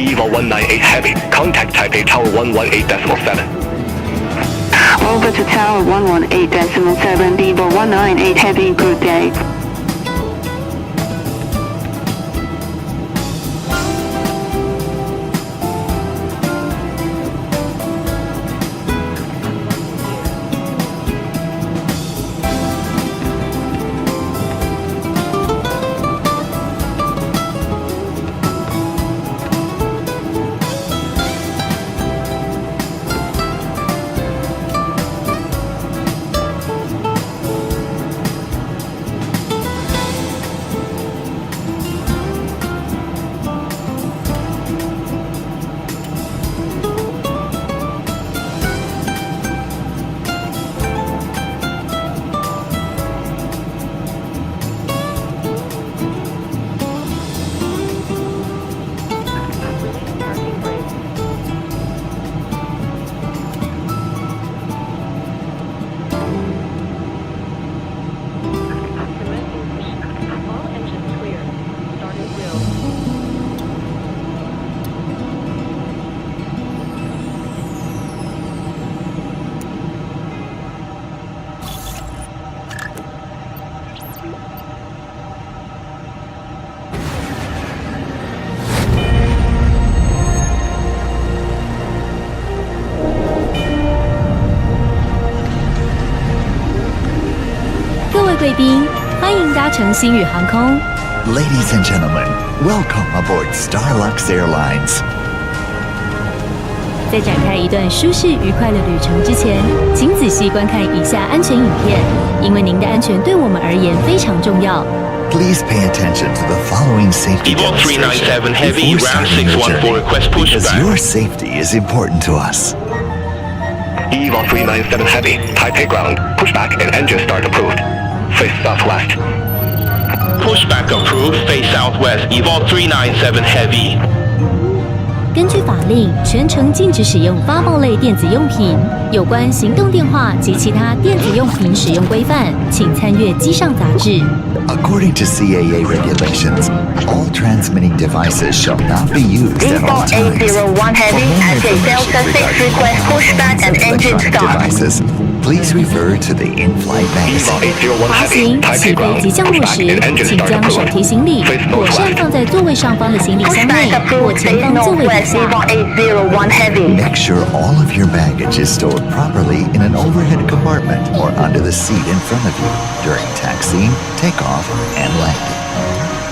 Evo 198 Heavy, contact Taipei Tower 118.7. Over to Tower 118.7, Evo 198 Heavy, good day.贵宾，欢迎搭乘星宇航空。Ladies and gentlemen, welcome aboard Starlux Airlines. 在展开一段舒适愉快的旅程之前，请仔细观看以下安全影片，因为您的安全对我们而言非常重要。Please pay attention to the following safety Evo 397 Heavy, before round starting your 614 journey, request because pushback. your safety is important to us. Evo 397 Heavy, Taipei ground, pushback and engine start approved. Face southwest. Pushback approved, face southwest, Evo 397 Heavy. 根据法令，全程禁止使用发报类电子用品。有关行动电话及其他电子用品使用规范，请参阅机上杂志。According to CAA regulations, all transmitting devices shall not be used at all times. Evo 801 Heavy, as a Delta 6 request pushback and engine start. Devices, please refer to the in-flight Evo magazine. 801滑 Heavy, 行、起 Taipei 飞及 ground, 降落 pushback 时， and engine 请 start 将手 approved. 提行李 Face 妥善 northwest. 放在座位上方的行李箱内 Pushback 或 approved, 前 face 方座位底 northwest, 下。 Evo 801 Heavy. Make sure all of your baggage is stored properly in an overhead compartment or under the seat in front of you during taxiing, takeoff, and landing.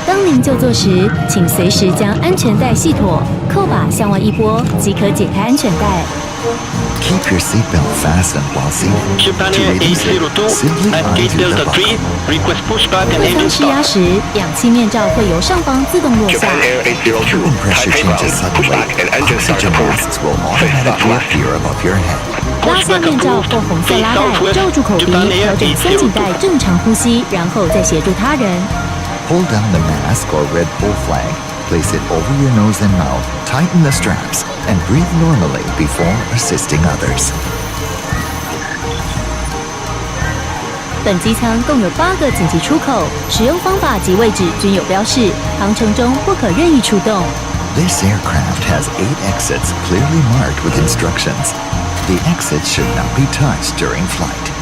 当您就座时，请随时将安全带系妥，扣把向外一拨，即可解开安全带。Keep your seatbelt fastened while seated. To Tpe-Nrt release it, 802 simply at gate undo the Delta buckle. 3, request pushback and 会舱 engine 施压 start. 时，氧气面罩会由上方自动落下。 Japan Air 802, When pressure Taipei ground, changes suddenly, pushback and engine start oxygen approved. masks will Face automatically southwest. appear above your head. 拉下面罩或红色拉带，罩住口鼻，调整松紧带，正常呼吸，然后再协助他人。 Pull down the mask or red pull flag, place it over your nose and mouth, tighten the straps, and breathe normally before assisting others. 本机舱共有8个紧急出口，使用方法及位置均有标示，航程中不可任意出动。 This aircraft has 8 exits clearly marked with instructions. The exits should not be touched during flight.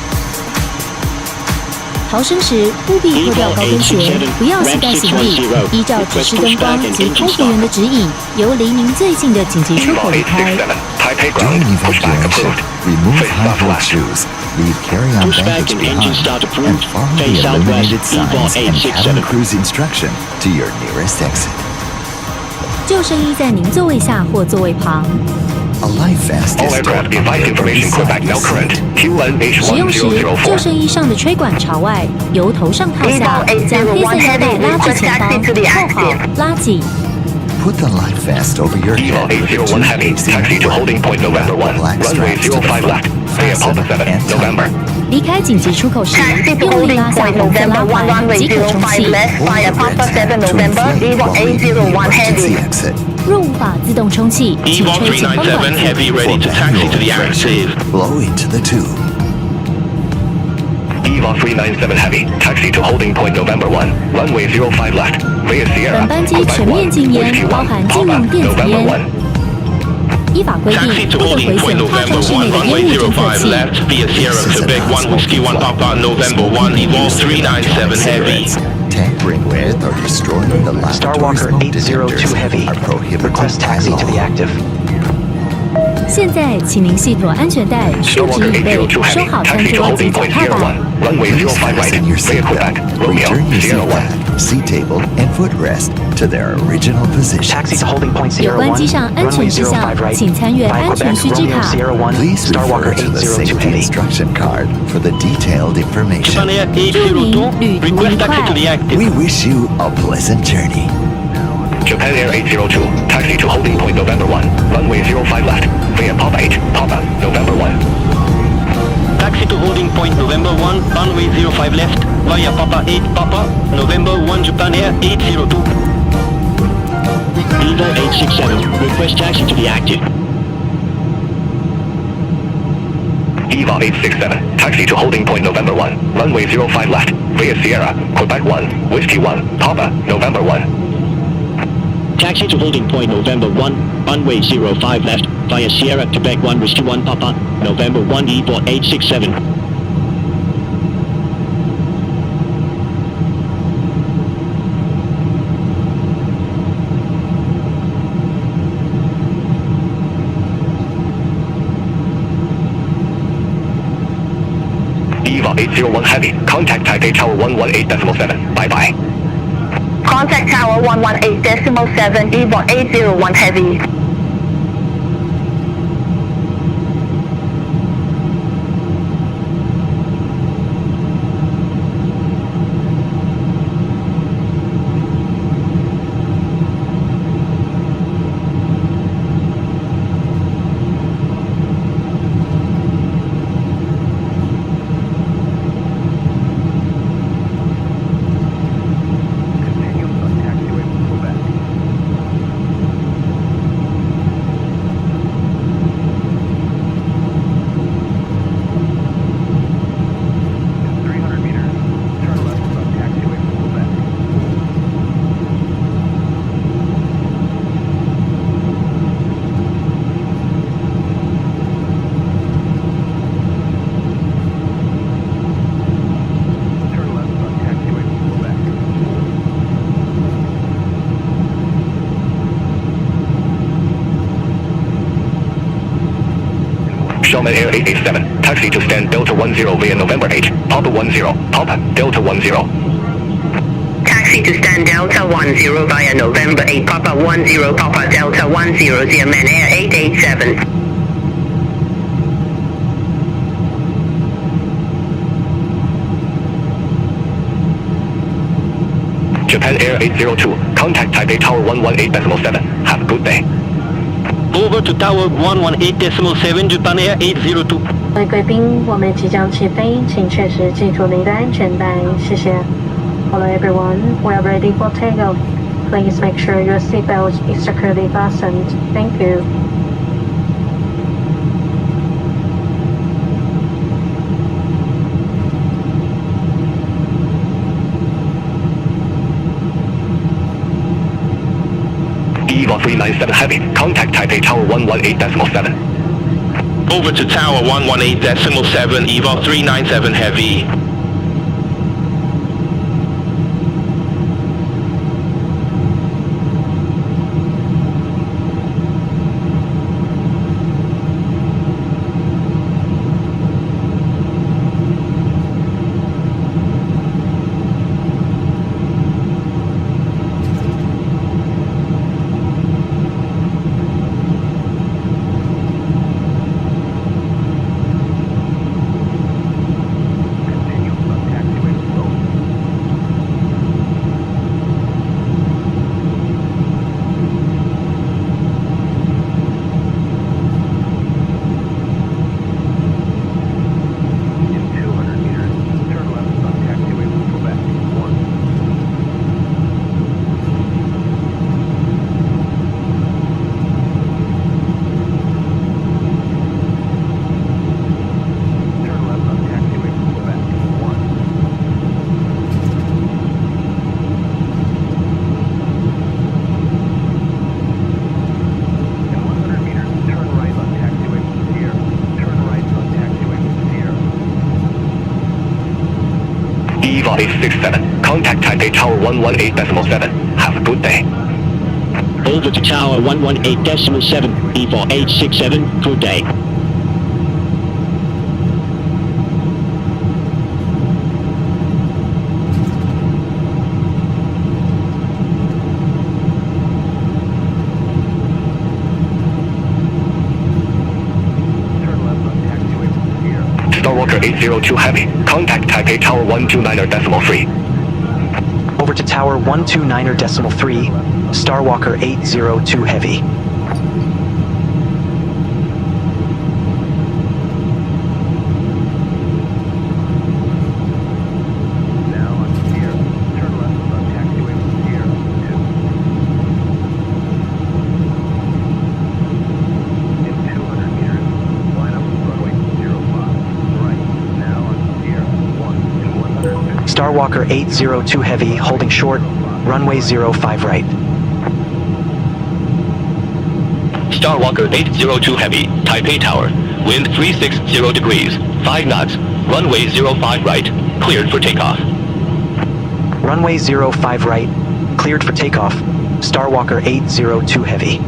逃生时务必脱掉高跟鞋，不要携带行李，依照指示灯光及空服员的指引，由离您最近的紧急出 Evo 口离开。 867, Taipei During ground, pushback evacuation, approved. remove Face high-heeled southwest. shoes, leave carry-on Pushback baggage and behind, engine start approved. and follow Face the illuminated southwest, Evo signs and 867. cabin cruise instruction to your nearest exit. 救生衣在您座位下或座位旁。 A life vest All is aircraft stored device information beside Quebec your no current. seat. 使用时，救 QNH1004. 生衣上的吹管朝外，由头上套下，将黑色腰带拉至前方，扣好，拉紧。 Put the life vest over your Evo head with a 801 Heavy, two-facing taxi to hood. holding point November 1, Black runway straps to the 05 front, left, Bay fasten Apollo 7, and tighten. November. 离开紧急出口时， Taxi to 用力 holding 拉下 point 红色 November 拉 1, 环， runway 即可冲 05 气。 left, Hold via the Papa red 7 tab to November, inflate Evo while leaving the 801 emergency Heavy. exit. 若无法自动充气，请 Evo 吹前方管 397 子。 Heavy ready to taxi to the active. Blow into the tube. Evo EVA 397 Heavy, taxi to holding point November 1, runway 05 left, via Sierra, 本班机 Quebec 全面 1, 禁烟 Whiskey 包 1, 含禁 Papa, 用电子 November 烟 1. 依法规定， Taxi to 不得 holding 毁 point 损化 November 车室 1, 内的烟 runway 雾侦测05 器。 left, via Sierra, This is Quebec an 1, Whiskey 1, Papa, November 1, EVA 397 Heavy. Tampering with or destroying the laboratory Starwalker smoke 802 detectors Heavy. are prohibited Request by taxi to the law. active. 现在，请您系妥安全带，竖直 Starwalker 椅背， 802 收 Heavy, 好餐 taxi to 桌及 holding 脚 point 踏 Sierra 板。 1, runway Please 05 right, fasten your via Quebec, seatbelt, Romeo, return your Sierra 1. seatbelt, seat table, and footrest to their original positions. Taxi to holding point 有 Sierra 关 1, 机上安 runway 全事项 05 right, 请参阅 via 安全 Quebec 须知 Romeo 卡。 Sierra 1, Please Starwalker refer to the 802 safety Heavy. instruction card for the detailed information. Japan Air 祝您 802, 旅途愉 request taxi to 快。 the active. We wish you a pleasant journey. Japan Air 802, taxi to holding point November 1, runway 05 left, via Papa 8, Papa, November 1. Taxi to holding point November 1, runway 05 left, via Papa 8, Papa, November 1, Japan Air 802. EVA 867, request taxi to the active. EVA 867, taxi to holding point November 1, runway 05 left, via Sierra, Quebec 1, Whiskey 1, Papa, November 1. Taxi to holding point November 1, runway 05 left, via Sierra, Quebec 1, Whiskey 1, Papa, November 1, EVA 867. EVA 801 Heavy, contact Taipei Tower 118.7, bye-bye. Contact Tower 118.7, EVA 801 Heavy. Shelman Air 887, taxi to stand Delta 10 via November 8, Papa 10, Papa, Delta 10. Taxi to stand Delta 10 via November 8, Papa 10, Papa Delta 10, Shelman Air 887. Japan Air 802, contact Taipei Tower 118.7, have a good day. Over to Tower 118.7, Japan Air 802. 各位贵宾，我们即将起飞，请确实系住您的安全带，谢谢。Hello everyone, we are ready for takeoff. Please make sure your seatbelt is securely fastened. Thank you. EVA 397 Heavy, contact Taipei Tower 118.7. Over to Tower 118.7, EVA 397 Heavy. Taipei Tower 118.7. Have a good day. Over to Tower 118.7, E4867, good day. Starwalker 802 Heavy. Contact Taipei Tower 129.3. Over to Tower 129.3, Starwalker 802 Heavy. Starwalker 802 Heavy, holding short, runway 05 right. Starwalker 802 Heavy. Taipei Tower. Wind 360 degrees. 5 knots. Runway 05 right. Cleared for takeoff. Runway 05 right, cleared for takeoff. Starwalker 802 Heavy.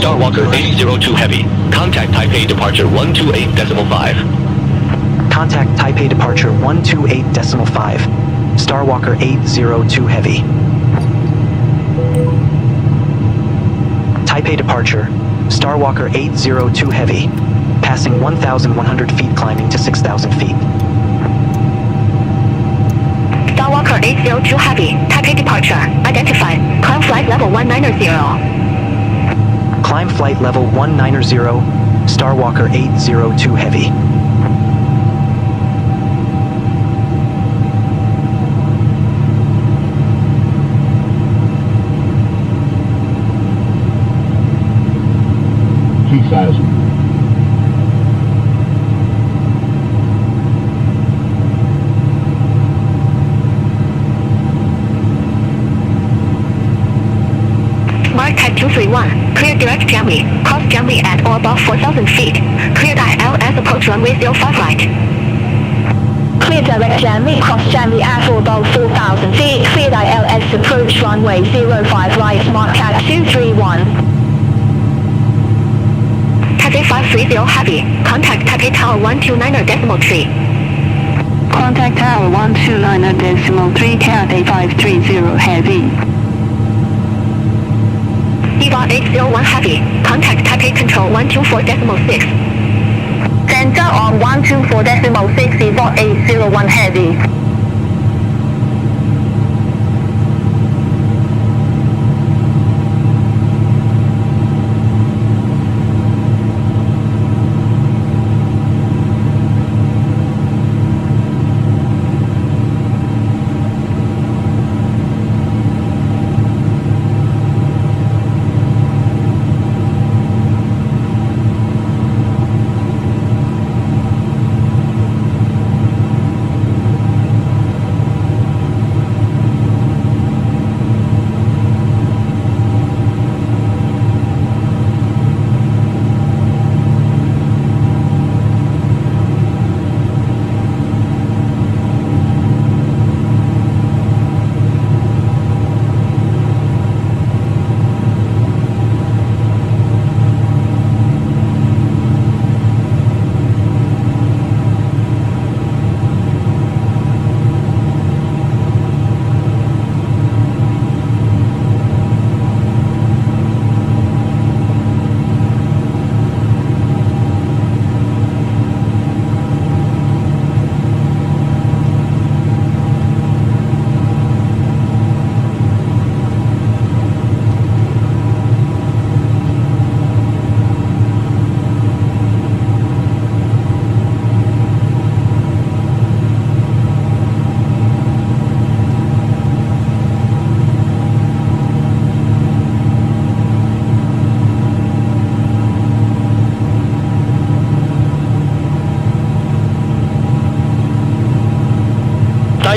Starwalker 802 Heavy. Contact Taipei Departure 128.5. Contact Taipei Departure 128.5, Starwalker 802 Heavy. Taipei Departure, Starwalker 802 Heavy, passing 1,100 feet climbing to 6,000 feet. Starwalker 802 Heavy, Taipei departure, identified, climb flight level 190. Climb flight level 190, Starwalker 802 Heavy. Mark type 231, clear direct Jamley, cross Jamley at or above 4,000 feet, clear ILS approach runway 05 right. Clear direct Jamley, cross Jamley at or above 4,000 feet, clear ILS approach runway 05 right, mark type 231. Taipei 530 Heavy, contact Taipei Tower 129.3. Contact Tower 129.3, Taipei 530 Heavy. EVA 801 Heavy, contact Taipei Control 124.6. Center on 124.6, EVA 801 Heavy.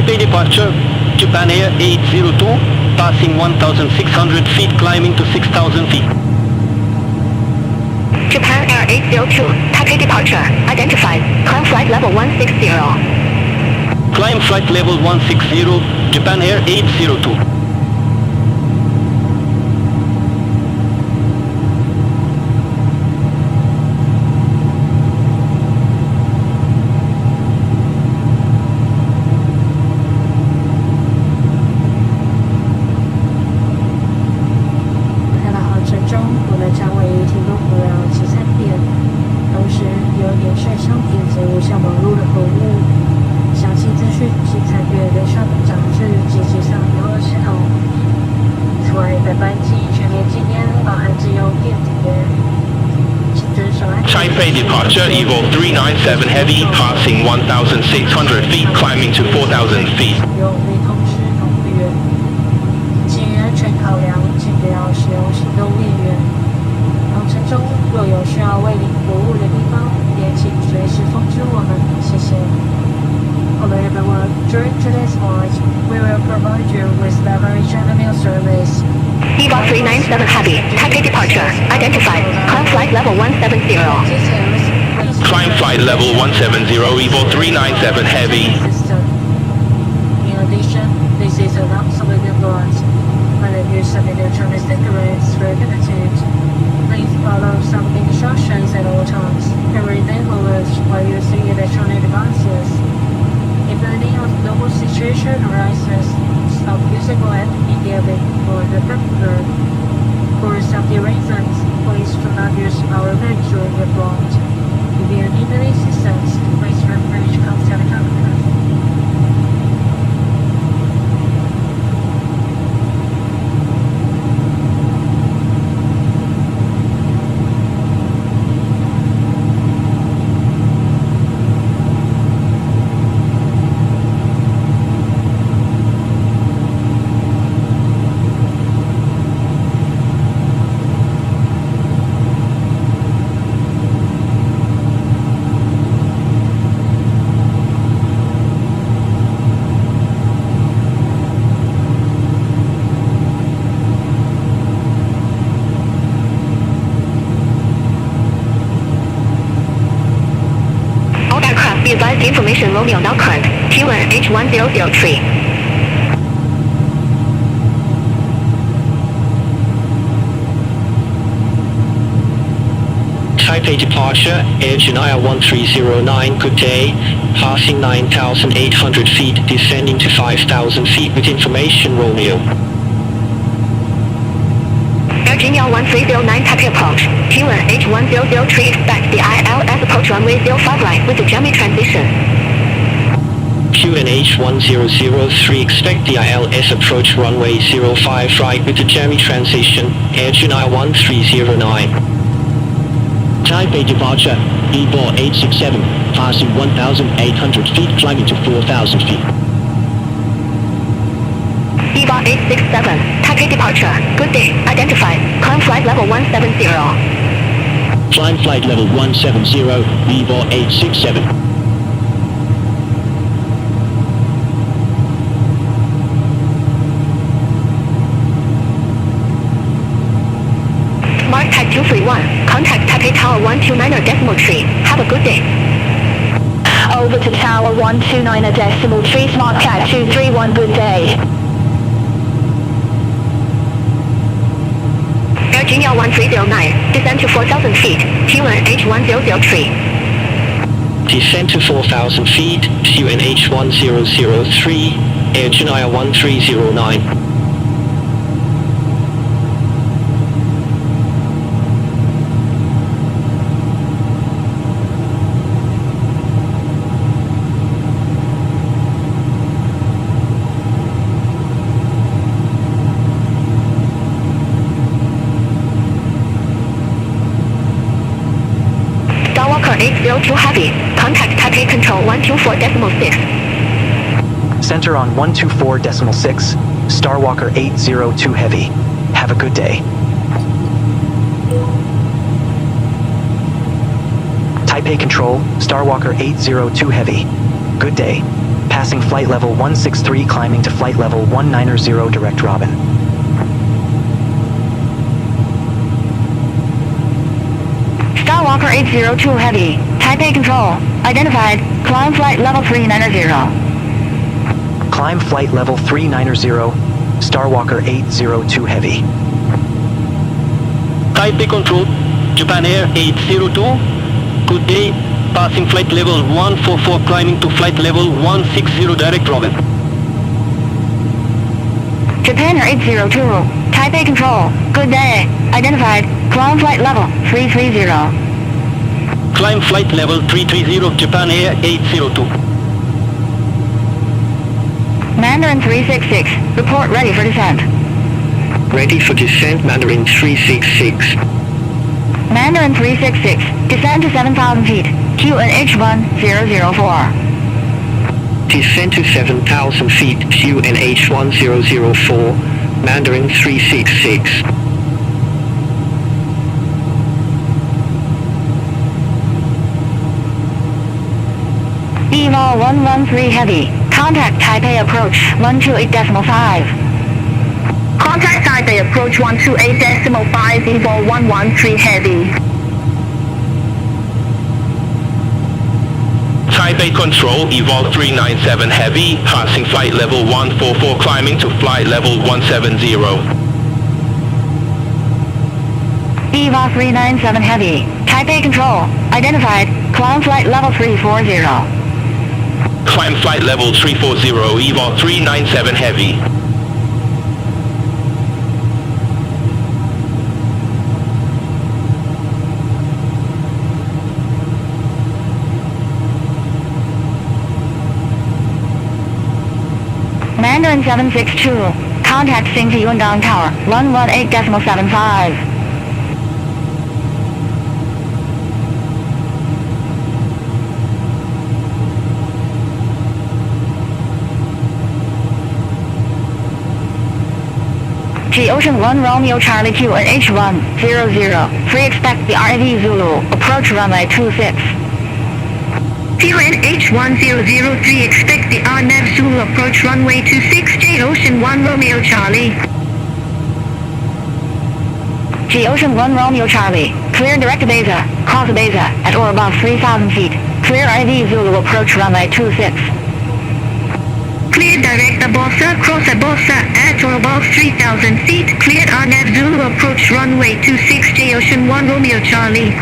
Taipei departure, Japan Air 802, passing 1,600 feet, climbing to 6,000 feet. Japan Air 802, Taipei departure, identified, climb flight level 160. Climb flight level 160, Japan Air 802.看到航程中，我们将为提供无聊集餐点，同时有免税商品及无线网络的服务。详细资讯请参阅人上的杂志及其上游乐系统。此外，本班机全面禁烟，包含自用电子烟。请遵守安全。 Taipei departure, Evo 397 Heavy, passing 1,600 feet, climbing to 4,000 feet. 有未通知服务员。基于安全考量，请不要使用行动电源。航程中若有需要为您服务的地方，也请随时通知我们，谢谢。Hello everyone, during today's flight, we will provide you with beverage and meal service. Evo 397 Heavy, Taipei departure, identified, climb flight level 170. Details, please Climb flight level 170, Evo 397 Heavy. system. In addition, this is an obsolete launch. When the use of electronic cigarettes is prohibited. Please follow some instructions at all times and read the alerts while using electronic devices. If any abnormal situation arises, stop using it immediately or the computer. For safety reasons, please do not use our bag during your flight. If you need any assistance, please refer to contact computer. All aircraft be advised information Romeo now current, Tpe-Nrt. Taipei departure, Air Chennai 1309, good day, passing 9,800 feet, descending to 5,000 feet with information Romeo. Air Chennai 1309 Taipei approach, Tpe-Nrt, expect the ILS approach runway 05 right with the Gemini transition. QNH 1003, expect the ILS approach runway 05 right with the Gemini transition, Air Chennai 1309. Taipei departure, Evo 867, passing 1,800 feet, climbing to 4,000 feet. Evo 867, Taipei departure, good day, identified, climb flight level 170. Climb flight level 170, Evo 867. Mark tag 231, contact Taipei Tower 129.3. Have a good day. Over to Tower 129.3, Smart Cat 231, good day. Air Chennai 1309, descend to 4,000 feet, Tpe-Nrt 1003. Descend to 4,000 feet, QNH 1003, Air Chennai 1309. Starlux 802 Heavy, contact Taipei Control 124.6. Center on 124.6, Starwalker 802 Heavy. Have a good day. Taipei Control, Starwalker 802 Heavy. Good day. passing flight level 163, climbing to flight level 190 direct Robin. Starwalker 802 Heavy, Taipei Control, identified, climb flight level 390. Climb flight level 390, Starwalker 802 Heavy. Taipei Control, Japan Air 802. Good day. Passing flight level 144, climbing to flight level 160 direct Robin. Japan Air 802, Taipei Control, good day, identified, climb flight level 330. Climb flight level 330, Japan Air 802. Mandarin 366, report ready for descent. Ready for descent, Mandarin 366. Mandarin 366, descend to 7,000 feet, QNH1004. Descend to 7,000 feet, QNH1004, Mandarin 366. EVOL 113 Heavy, contact Taipei approach 128.5. Contact Taipei approach 128.5, EVOL 113 Heavy. Taipei Control, Evolve 397 Heavy, passing flight level 144, climbing to flight level 170. EVOL 397 Heavy, Taipei Control, identified, climb flight level 340. Climb flight level 340, Evolve 397 Heavy. Mandarin 762, contact Xingji Yundang Tower, 118.75. Ocean 1 Romeo Charlie QNH100, free expect the RAV Zulu, approach runway 26. QNH1003, expect the RNAV Zulu approach runway 26, J Ocean 1 Romeo Charlie. Ocean 1 Romeo Charlie, clear direct Beza, cross Beza, at or above 3,000 feet, clear RAV Zulu approach runway 26. Clear direct Abosa, cross Abosa, at or above 3,000 feet, cleared RNAV Zulu approach runway 26, J Ocean 1 Romeo Charlie.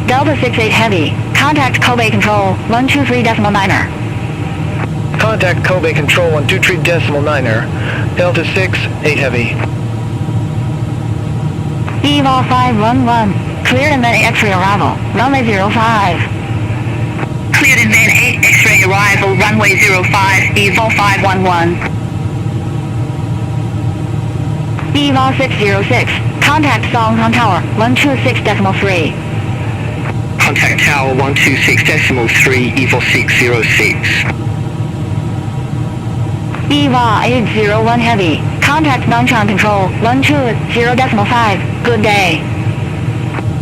Delta 68 Heavy, contact Kobe Control, 123.9er. Contact Kobe Control 123.9er, Delta 68 Heavy. EVOL 511, cleared and then X-ray arrival, runway 05. Cleared and then 8 X-ray arrival, runway 05, EVOL 511. EVOL 606, contact Songtong Tower, 126.3. Contact Tower 126.3, EVOL 606. EVOL 801 Heavy, contact Nanchang Control, 120.5, good day.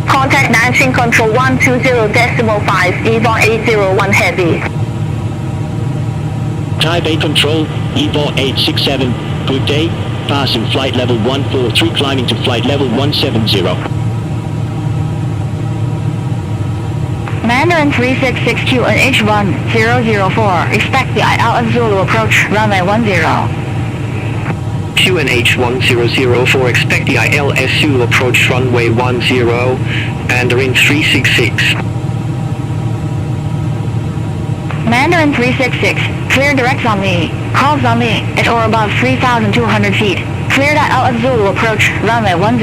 Contact Nanjing Control 120.5, EVOL 801 Heavy. Taipei Control, EVOL 867, good day. Passing flight level 143, climbing to flight level 170. Mandarin 366 and H1004, expect the ILS Zulu approach, runway 10. QNH1004, expect the ILS Zulu approach runway 10, Mandarin 366. Mandarin 366, clear direct Zhongli, call Zhongli, at or above 3,200 feet, cleared ILS Zulu approach, runway 10.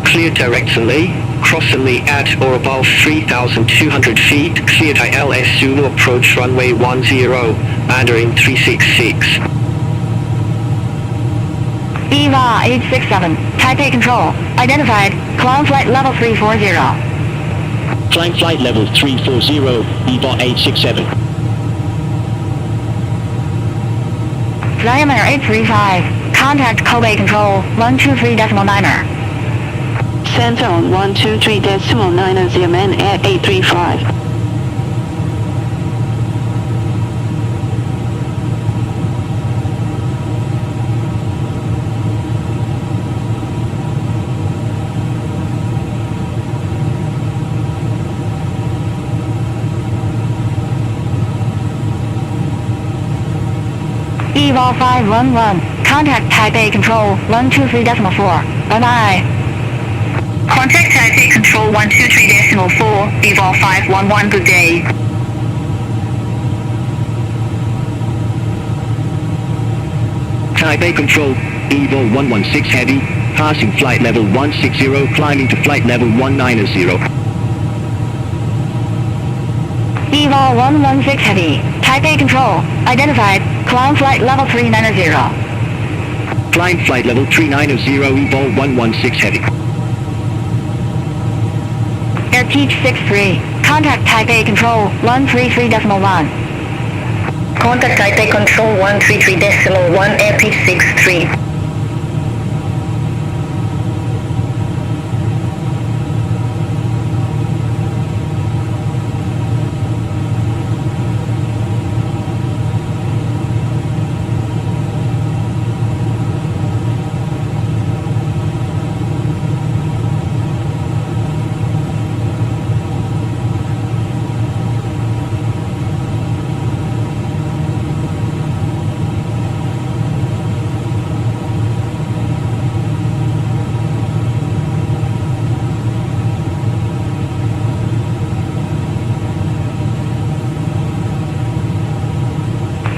Clear directionally, crossingly at or above 3,200 feet, cleared ILS Zulu approach runway 10, Mandarin 366. EVA 867, Taipei Control, identified, climb flight level 340. Climb flight level 340, EVA 867. Diameter 835, contact Kobe Control, 123.9er. Center on 123.9er, Xiamen at 835. Eval 511. Contact Taipei Control 123.4. Bye-bye. Contact Taipei Control 123.4, Eval 511, good day. Taipei Control, Evo 116 Heavy, passing flight level 160, climbing to flight level 190. Eval 116 Heavy. Taipei Control. Identified. Climb flight level 390. Climb flight level 390, Evo 116 Heavy. Air Teach 63. Contact Taipei Control 133.1. Contact Taipei Control 133.1, Airpeak 63.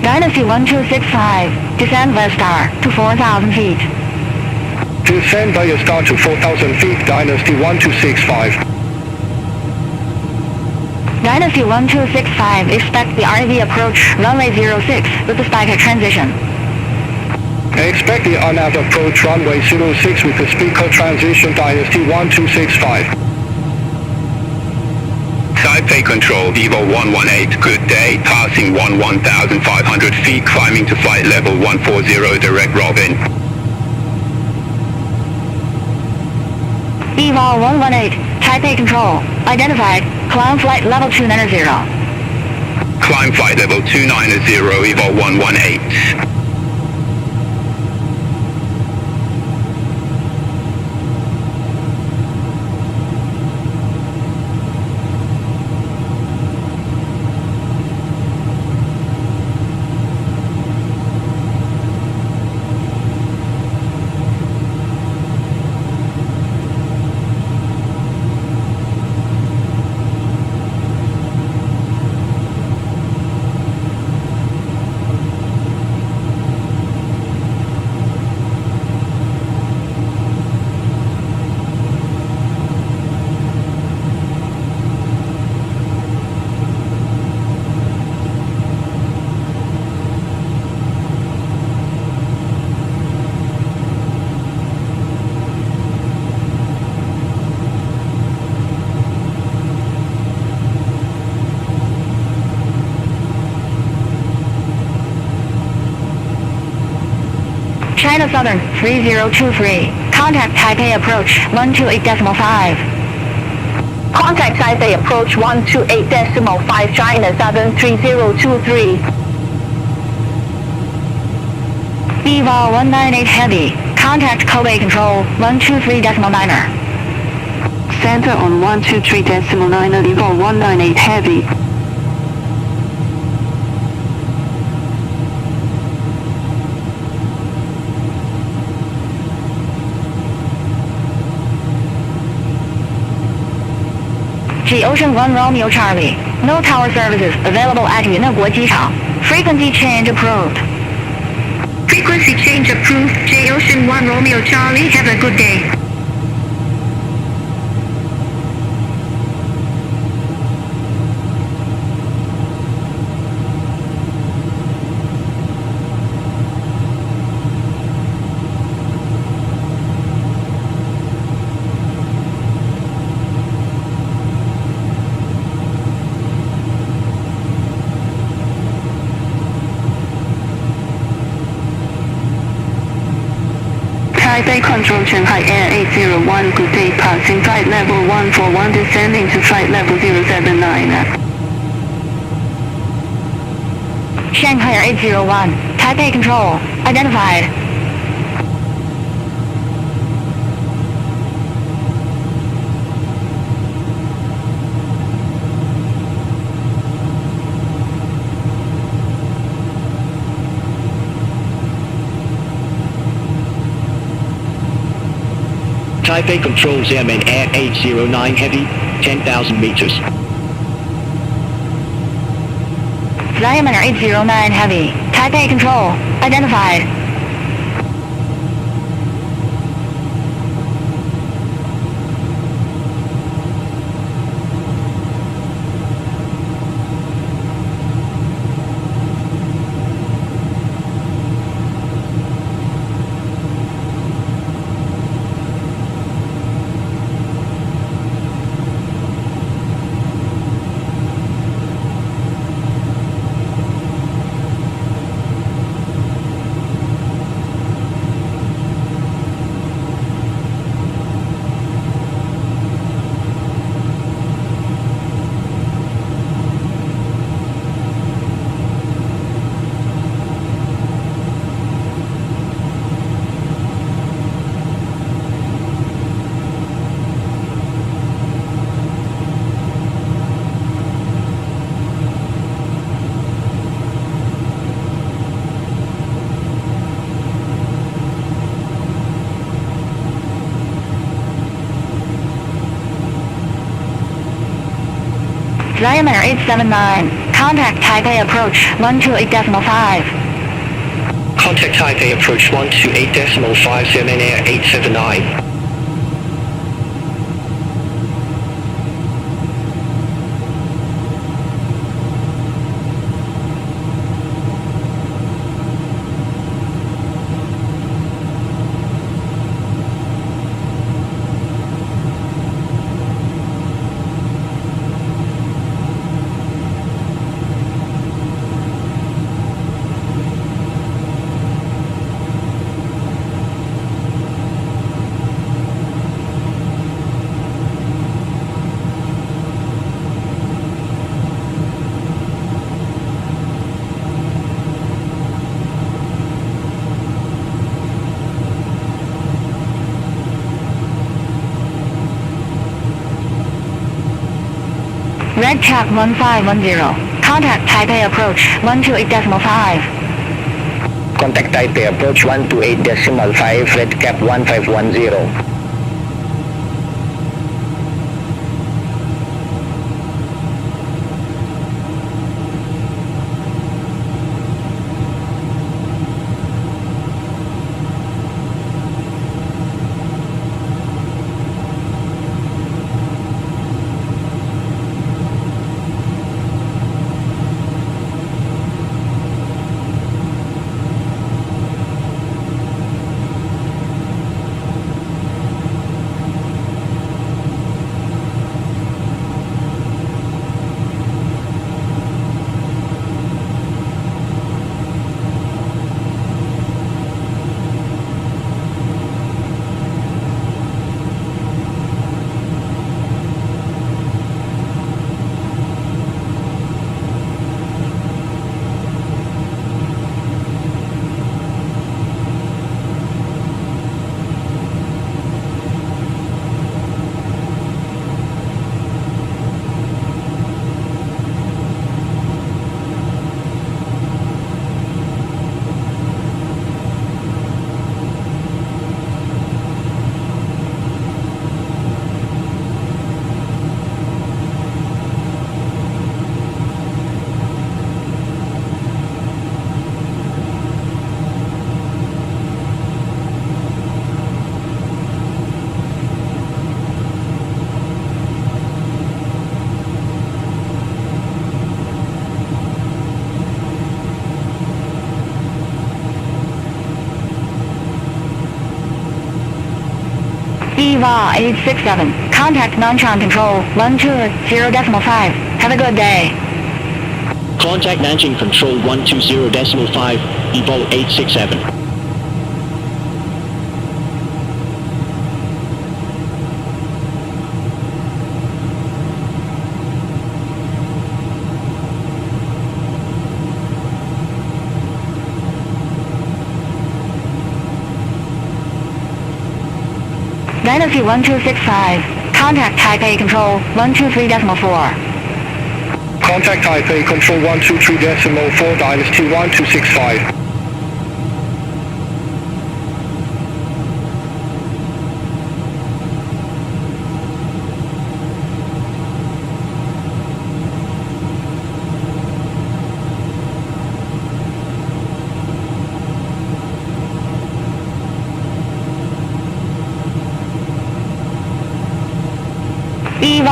Dynasty 1265. Descend via star to 4,000 feet. Descend via star to 4,000 feet, Dynasty 1265. Dynasty 1265. Expect the RV approach runway 06 with the spiker transition. Expect the RNAV approach runway 06 with the speaker transition, Dynasty 1265. Taipei Control, Evo 118, good day, passing 1,500 feet, climbing to flight level 140, direct Robin. Eval 118. Taipei Control. Identified. Climb flight level 290. Climb flight level 290, Evo 118. China Southern 3023. Contact Taipei approach 128.5. Contact Taipei approach 128.5, China Southern 3023. Eval 198 Heavy. Contact Kobe Control 123.9. Center on 123.9, Eval 198 Heavy. Ocean 1 Romeo Charlie. No tower services available at 云乐国机场. Frequency change approved. Frequency change approved, Ocean 1 Romeo Charlie, have a good day. Taipei Control Shanghai Air 801, good day, passing flight level 141, descending to flight level 079. Shanghai Air 801. Taipei Control. Identified. Taipei controls Airman Air 809 Heavy, 10,000 meters. Diameter 809 Heavy. Taipei Control. Identified. Diameter 879. Contact Taipei approach 128.5. Contact Taipei approach 128.5 Airman Air 879. Red Cap 1510. Contact Taipei approach 128.5. Contact Taipei approach 128.5, Red Cap 1510. EVA 867. Contact Nanchang Control 120.5. Have a good day. Contact Nanjing Control 120.5, Evo 867. Dynasty 1265. Contact Taipei Control 123.4. Contact Taipei Control 123.4, Dynasty 1265.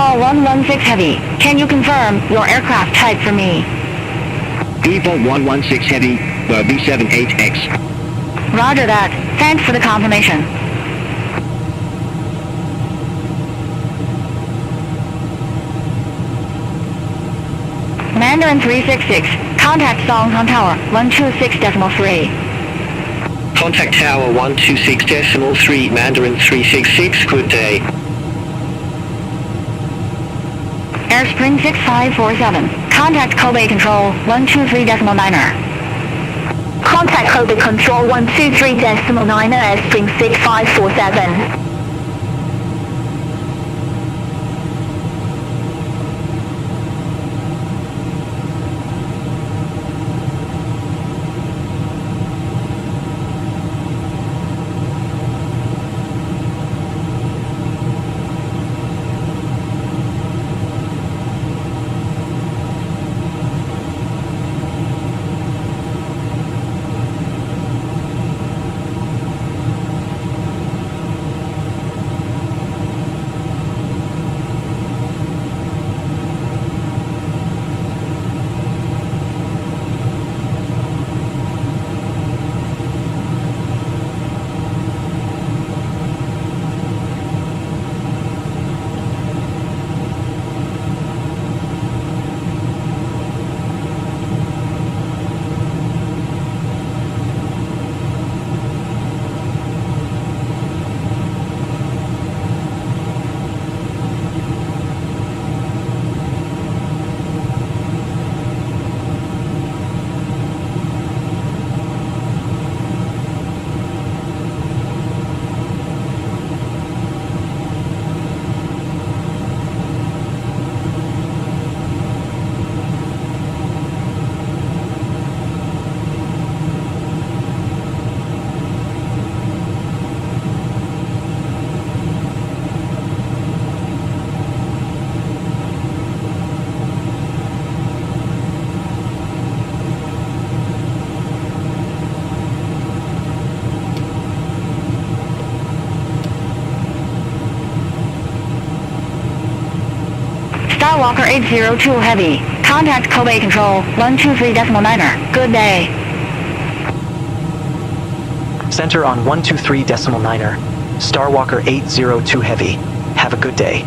Eagle 116 Heavy, can you confirm your aircraft type for me? Eagle 116 Heavy, B78X. Roger that. Thanks for the confirmation. Mandarin 366, contact Songs on Tower 126.3. Contact Tower 126.3, Mandarin 366, good day. Airspring 6547, contact Kobe Control 123.9er. Contact Kobe Control 123.9er, Airspring 6547. Starwalker 802 Heavy, contact Kobe Control 123.9er, good day. Center on 123.9er. Starwalker 802 Heavy. Have a good day.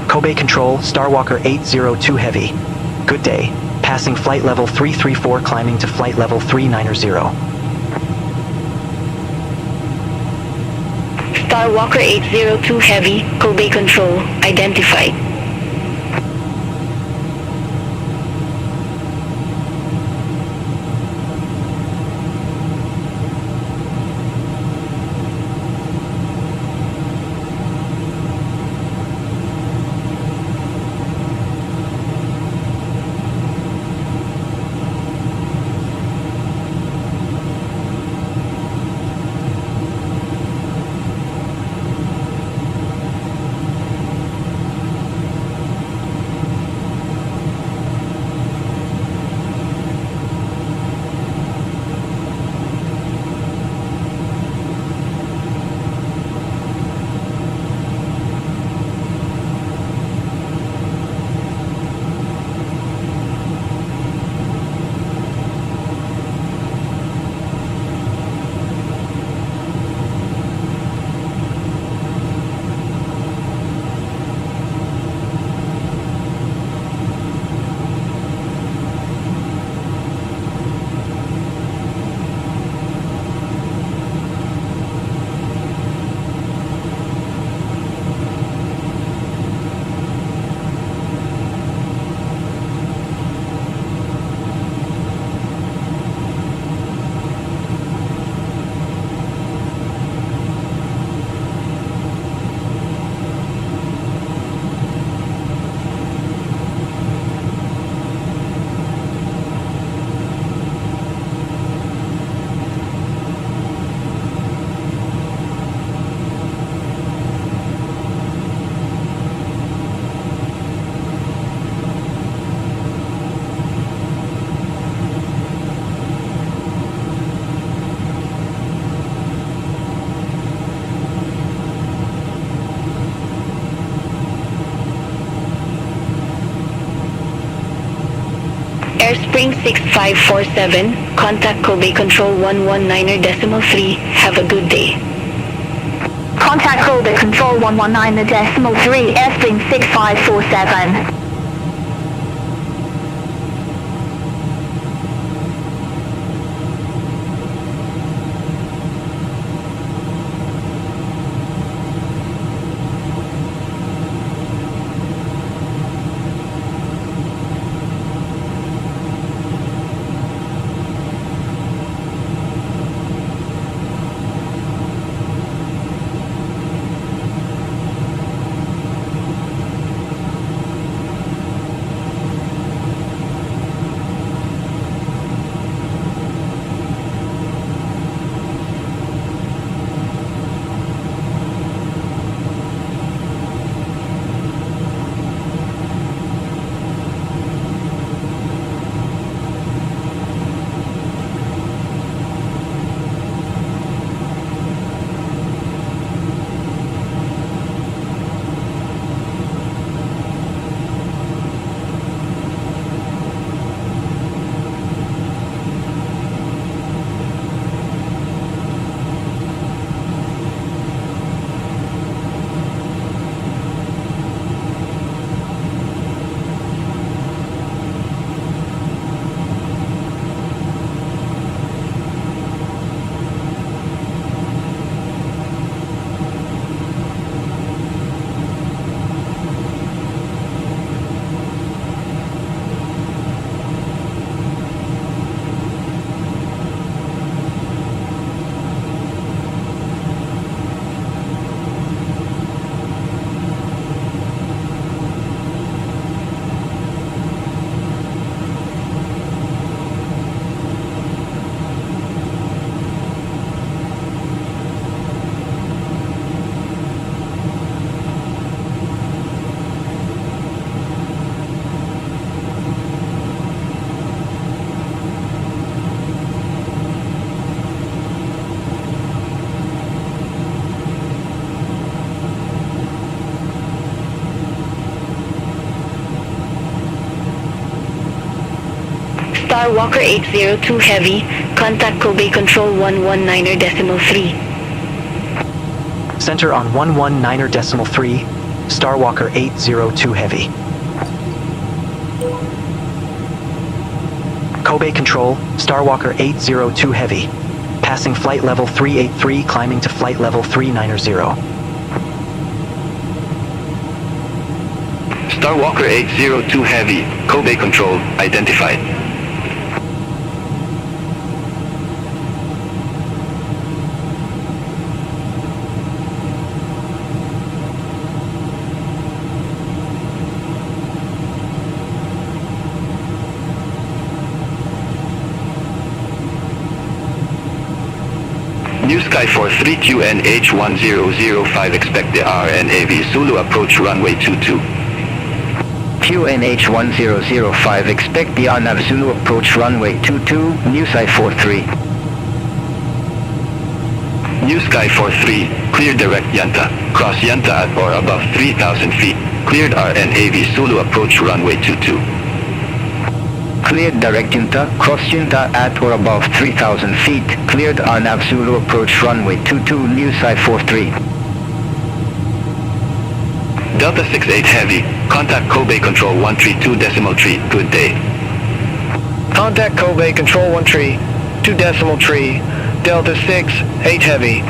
Kobe Control, Starwalker 802 Heavy. Good day. Passing flight level 334, climbing to flight level 390. Starwalker 802 Heavy, Kobe Control, identified. Spring 6547, contact Kobe Control 119.3. Have a good day. Contact Kobe Control 119.3, Spring 6547. Star Walker 802 Heavy, contact Kobe Control 119.3. Center on 119.3, Starwalker 802 Heavy. Kobe Control, Starwalker 802 Heavy. Passing flight level 383, climbing to flight level 390. Starwalker 802 Heavy, Kobe Control, identified. New Sky 43 QNH1005, expect the RNAV Zulu approach runway 22. QNH1005, expect the RNAV Zulu approach runway 22, New Sky 43. New Sky 43, clear direct Yanta, cross Yanta at or above 3,000 feet, cleared RNAV Zulu approach runway 22. Cleared direct Yunta, cross Yunta at or above 3,000 feet, cleared RNAV Zulu approach runway 22, New Sky 43. Delta 68 Heavy, contact Kobe Control 132.3, good day. Contact Kobe Control 132.3, Delta 68 Heavy.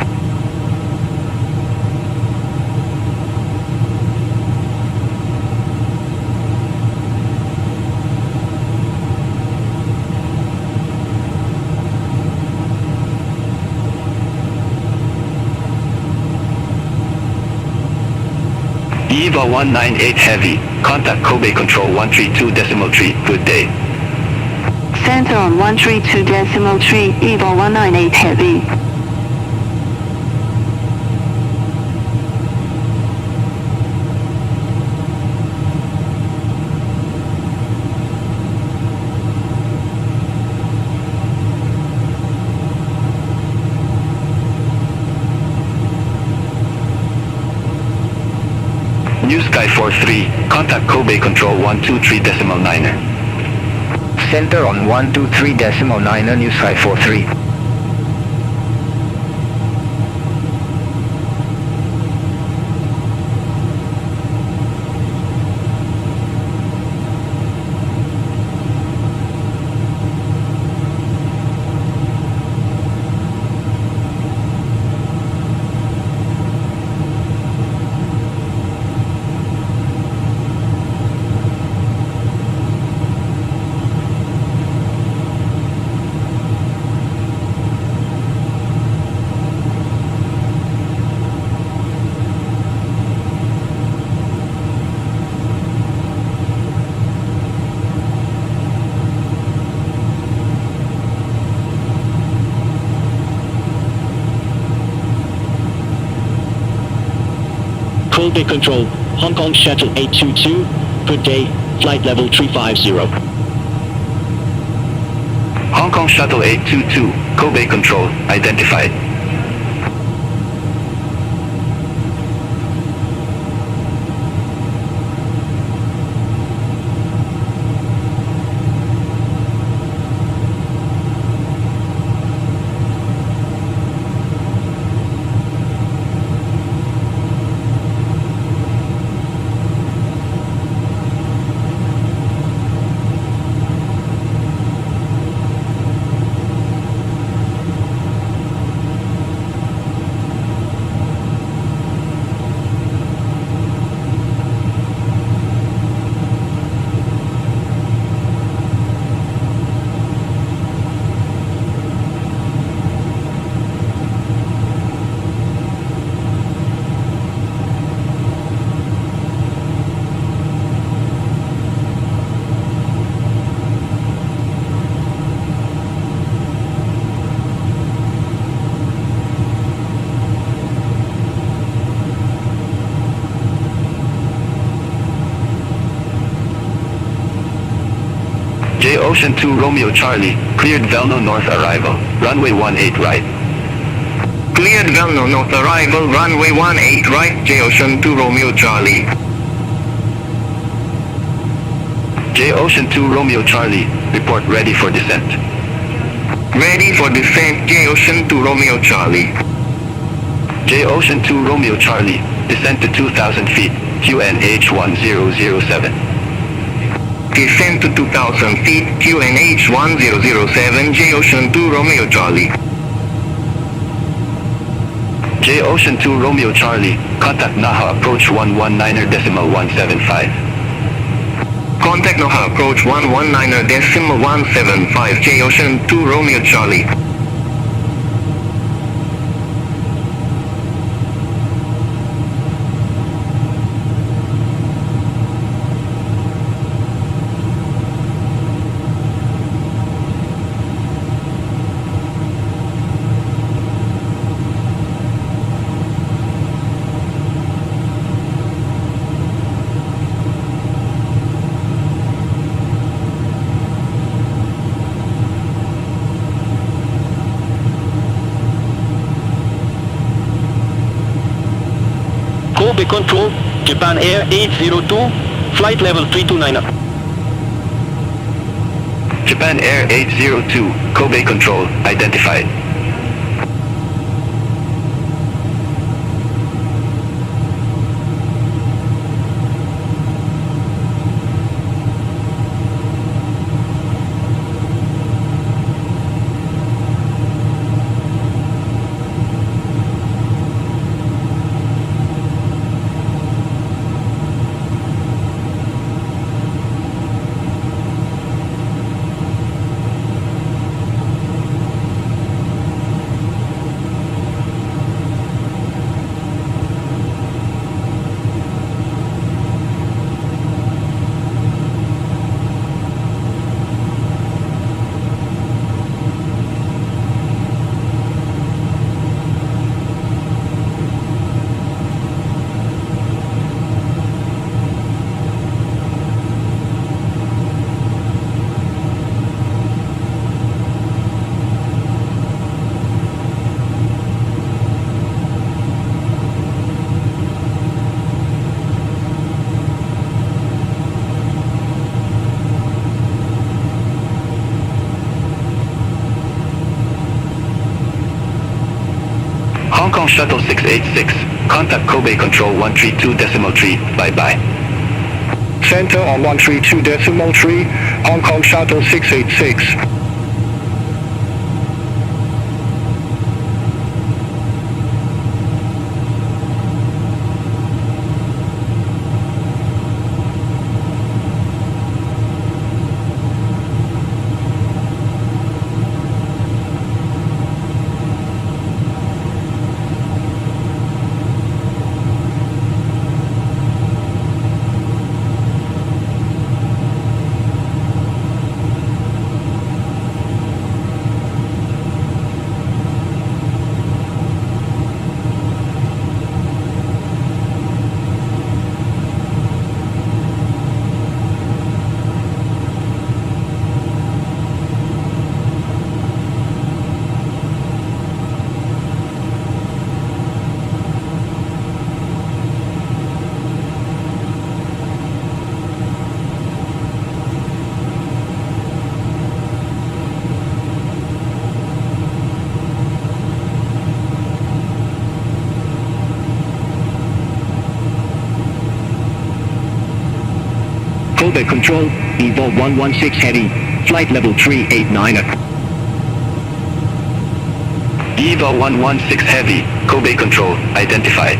EVA 198 Heavy, contact Kobe Control 132.3, good day. Center on 132.3, EVA 198 Heavy. New Sky 43, contact Kobe Control 123.9. center on 123.9 News 543. Kobe Control, Hong Kong Shuttle 822, good day, flight level 350. Hong Kong Shuttle 822, Kobe Control, identified. J Ocean 2 Romeo Charlie, cleared Velno North arrival, runway 18 right. Cleared Velno North arrival, runway 18 right, J Ocean 2 Romeo Charlie. J Ocean 2 Romeo Charlie, report ready for descent. Ready for descent, J Ocean 2 Romeo Charlie. J Ocean 2 Romeo Charlie, descent to 2,000 feet, QNH 1007. Descent to 2,000 feet, QNH 1007, J Ocean 2 Romeo Charlie. J Ocean 2 Romeo Charlie, contact Naha approach 119.175. Contact Naha approach 119.175, J Ocean 2 Romeo Charlie. Kobe Control, Japan Air 802, flight level 329. Japan Air 802, Kobe Control, identified. Kong Shuttle 686. Contact Kobe Control 132.3. Bye-bye. Center on 132.3, Hong Kong Shuttle 686. Kobe Control, Evo 116 Heavy, flight level 389. EVA 116 Heavy, Kobe Control, identified.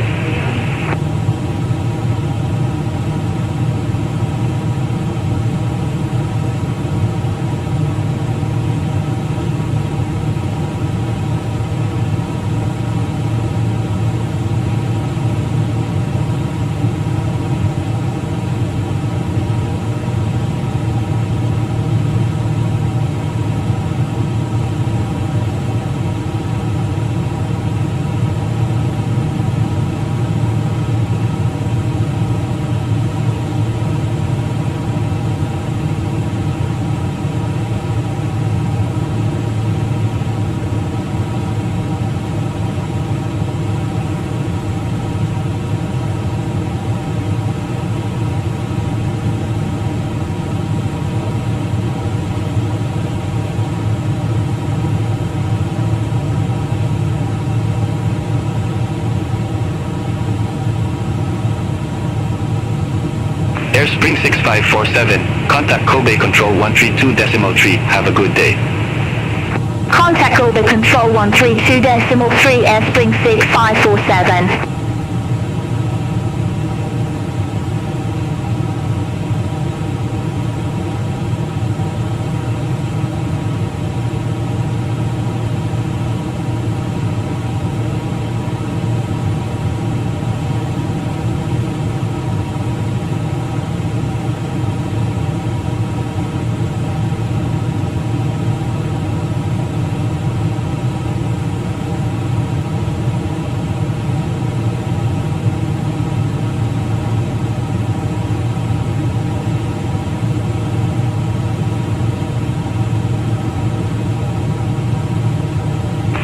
Airspring 6547, contact Kobe Control 132.3, have a good day. Contact Kobe Control 132.3, Airspring 6547.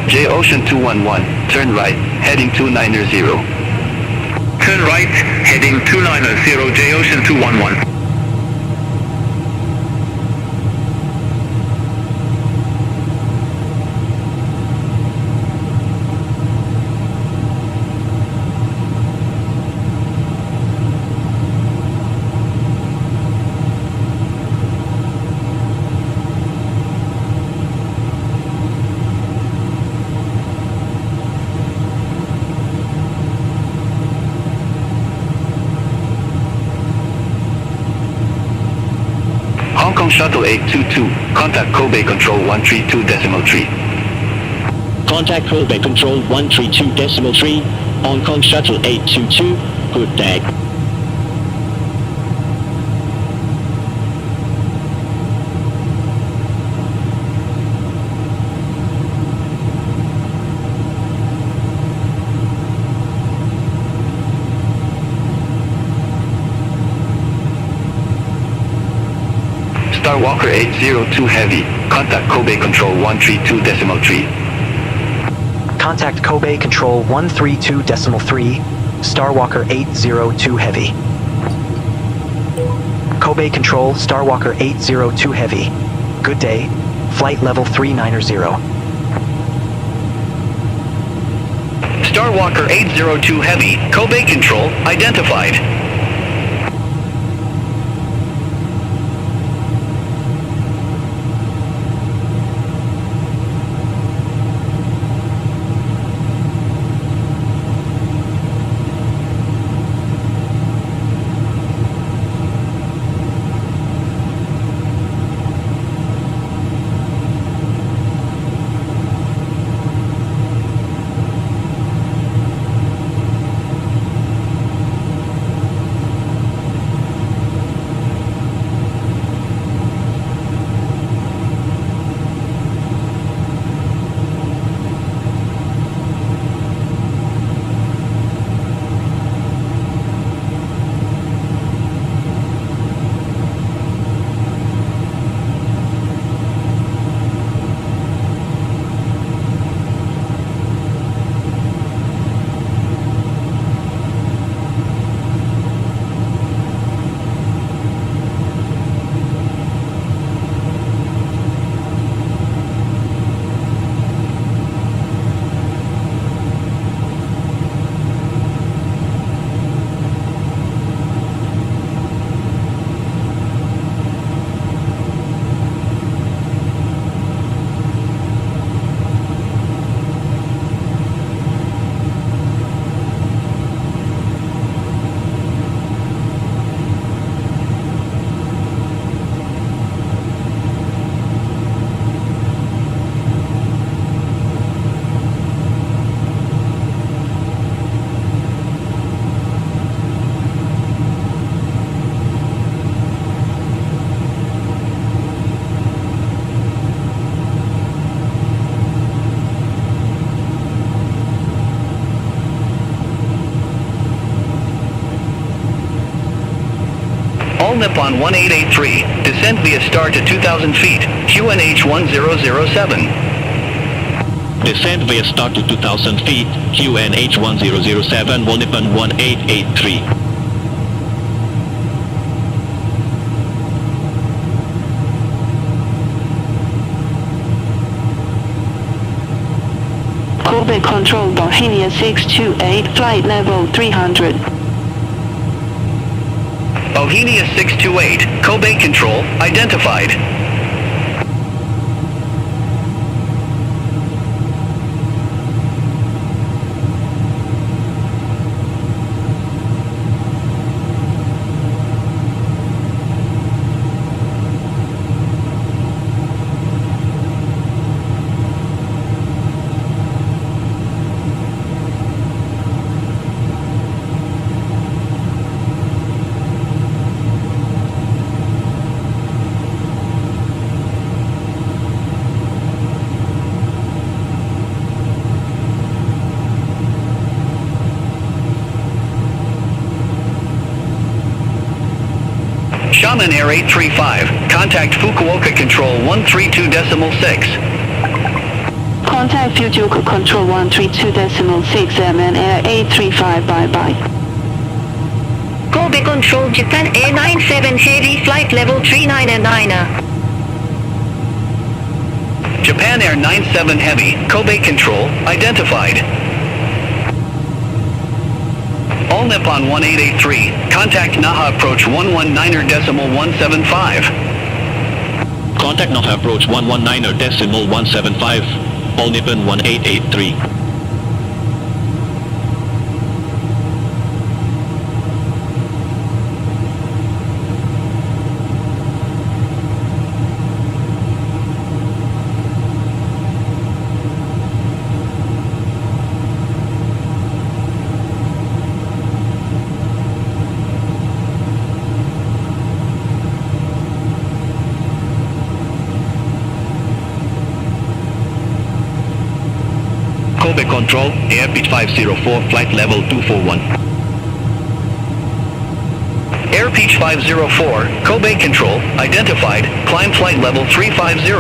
JX802 turn right, heading 290. Turn right, heading 290, JX802. Hong Kong Shuttle 822, contact Kobe Control 132.3. Contact Kobe Control 132.3, Hong Kong Shuttle 822, good day. Starwalker 802 Heavy, contact Kobe Control 132.3. Contact Kobe Control 132.3, Starwalker 802 Heavy. Kobe Control, Starwalker 802 Heavy. Good day, flight level 390. Starwalker 802 Heavy, Kobe Control, identified. All Nippon 1883, descend via star to 2,000 feet, QNH 1007. Descend via star to 2000 feet, QNH 1007, All Nippon 1883. Kobe Control Bohemia 628, flight level 300. Bohemia 628, Kobe Control, identified. Shaman Air 835, contact Fukuoka Control 132.6. Contact Fukuoka Control 132.6, MN Air 835, bye-bye. Kobe Control Japan Air 97 Heavy, flight level 39 Japan Air 97 Heavy, Kobe Control, identified. All Nippon 1883, contact Naha approach 119.175. Contact Naha approach 119.175, All Nippon 1883. Kobe Control, Air Pitch 504, flight level 241. Air Peach 504, Kobe Control, identified, climb flight level 350.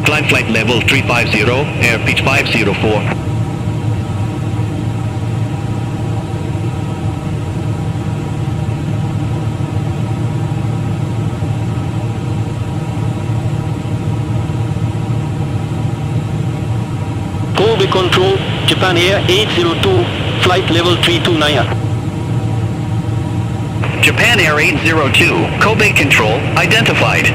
Climb flight level 350, Air Pitch 504. Kobe Kobe Control, Japan Air 802, flight level 329. Japan Air 802, Kobe Control, identified.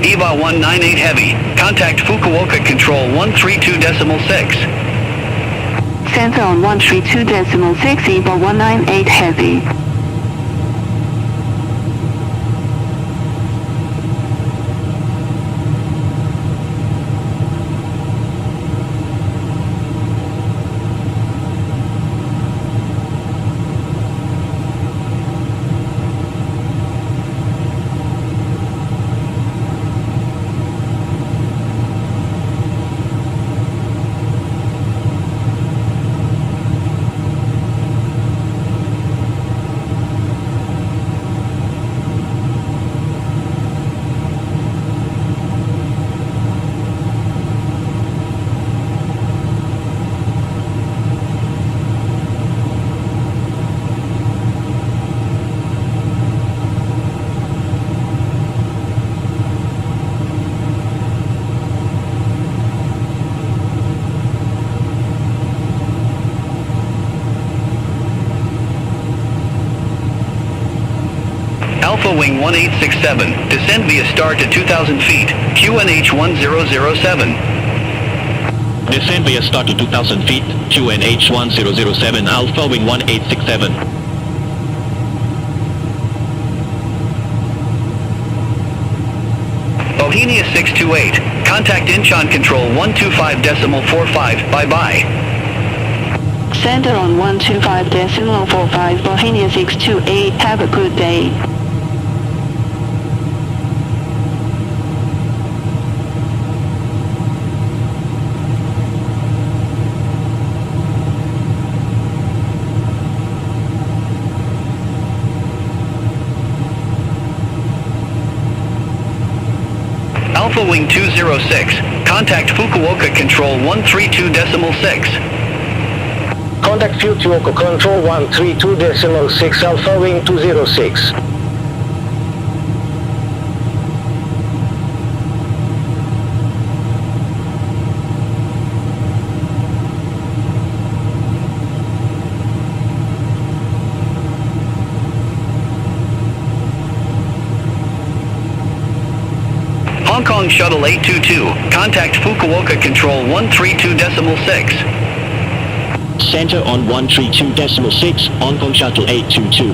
EVA 198 Heavy, contact Fukuoka Control 132.6. Center on 132.6, EVA 198 Heavy. Alpha Wing 1867, descend via star to 2,000 feet, QNH 1007. Descend via star to 2,000 feet, QNH 1007, Alpha Wing 1867. Bohemia 628, contact Incheon Control 125.45, bye-bye. Center on 125.45, Bohemia 628, have a good day. Alpha Wing 206, contact Fukuoka Control 132.6. Contact Fukuoka Control 132.6, Alpha Wing 206. Hong Kong Shuttle 822, contact Fukuoka Control 132.6. Center on 132.6, Hong Kong Shuttle 822.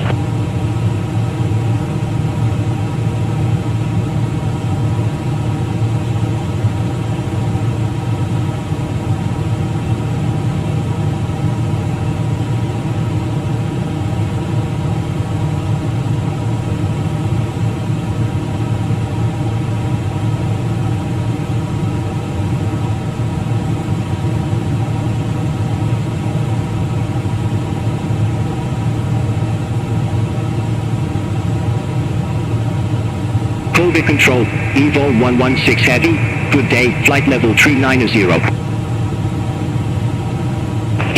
Kobe Control, Evo 116 Heavy, good day, flight level 390.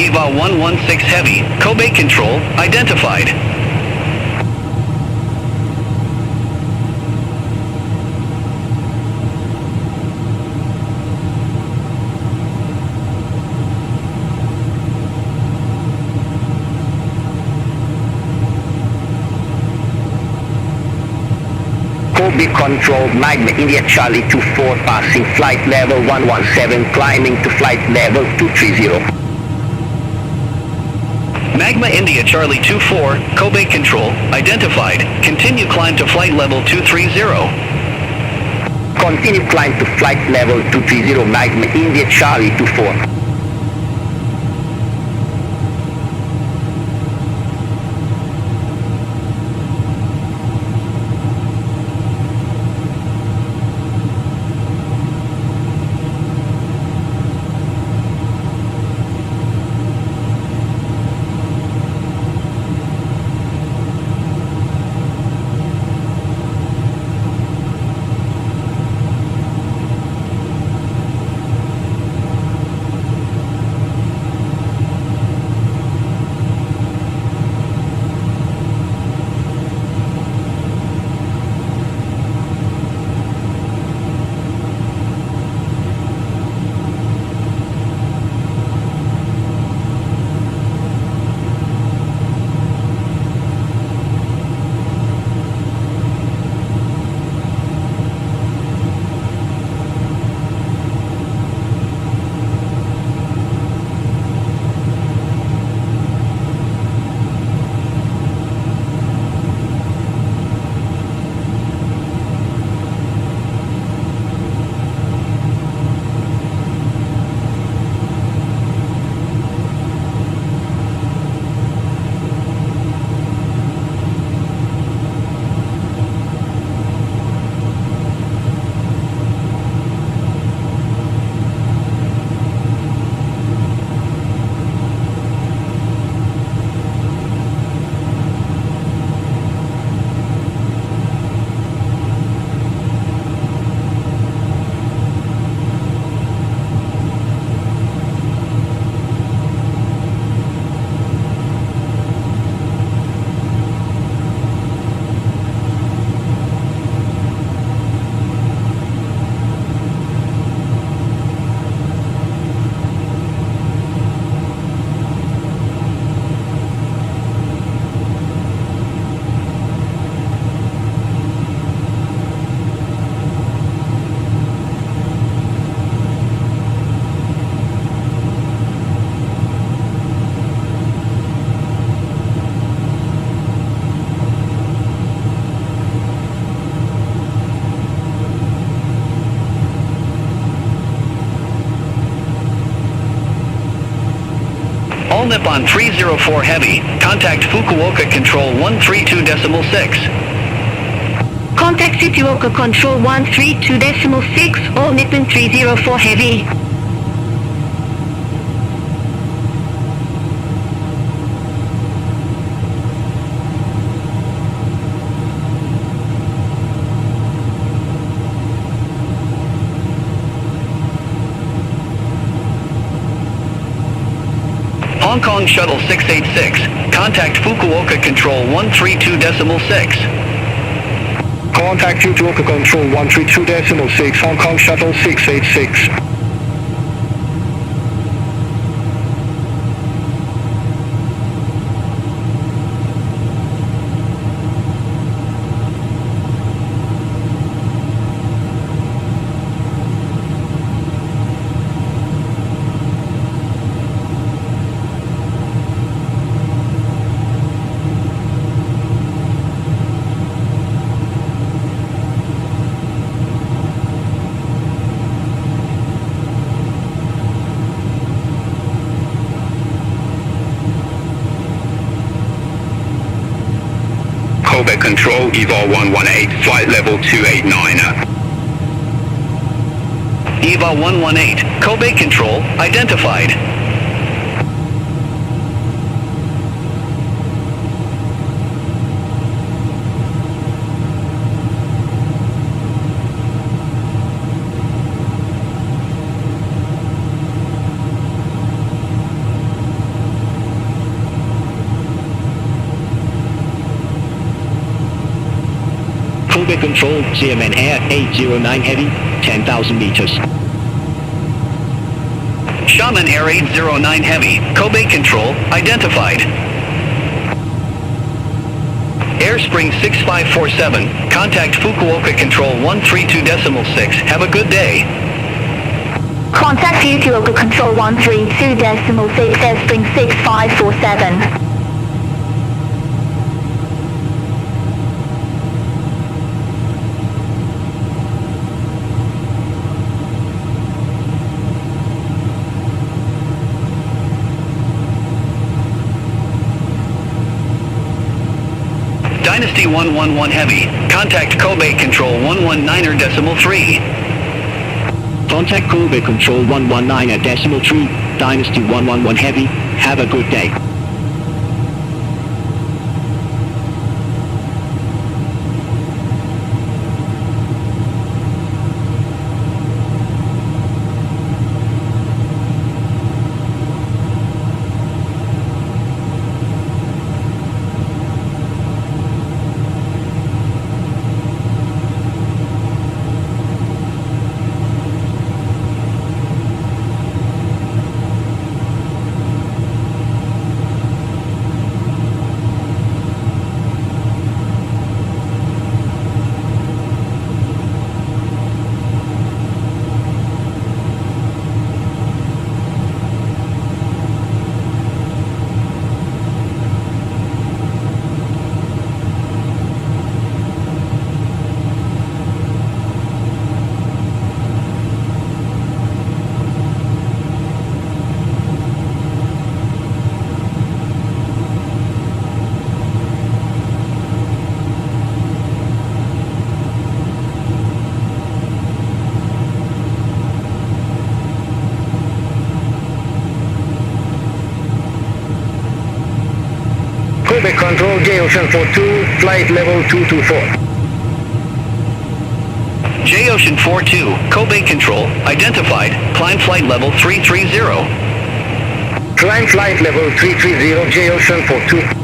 EVA 116 Heavy, Kobe Control, identified. Kobe Control, Magma India Charlie 24, passing flight level 117, climbing to flight level 230. Magma India Charlie 24, Kobe Control, identified. Continue climb to flight level 230. Continue climb to flight level 230, Magma India Charlie 24. Nippon 304 Heavy, contact Fukuoka Control 132.6. Contact Fukuoka Control 132.6, All Nippon 304 Heavy. Hong Kong Shuttle 686, contact Fukuoka Control 132.6. Contact Fukuoka Control 132.6, Hong Kong Shuttle 686. Kobe Control, Evo 118, flight level 289. EVA 118, Kobe Control, identified. Kobe Control, CMN Air 809 Heavy, 10,000 meters. Shaman Air 809 Heavy, Kobe Control, identified. Airspring 6547, contact Fukuoka Control 132.6, have a good day. Contact Fukuoka Control 132.6, Airspring 6547. Dynasty 111 Heavy, contact Kobe Control 119.3. Contact Kobe Control 119.3, Dynasty 111 Heavy, have a good day. Kobe Control, JX802, flight level 224. J-Ocean 42, Kobe Control, identified, climb flight level 330. Climb flight level 330, J-Ocean 42.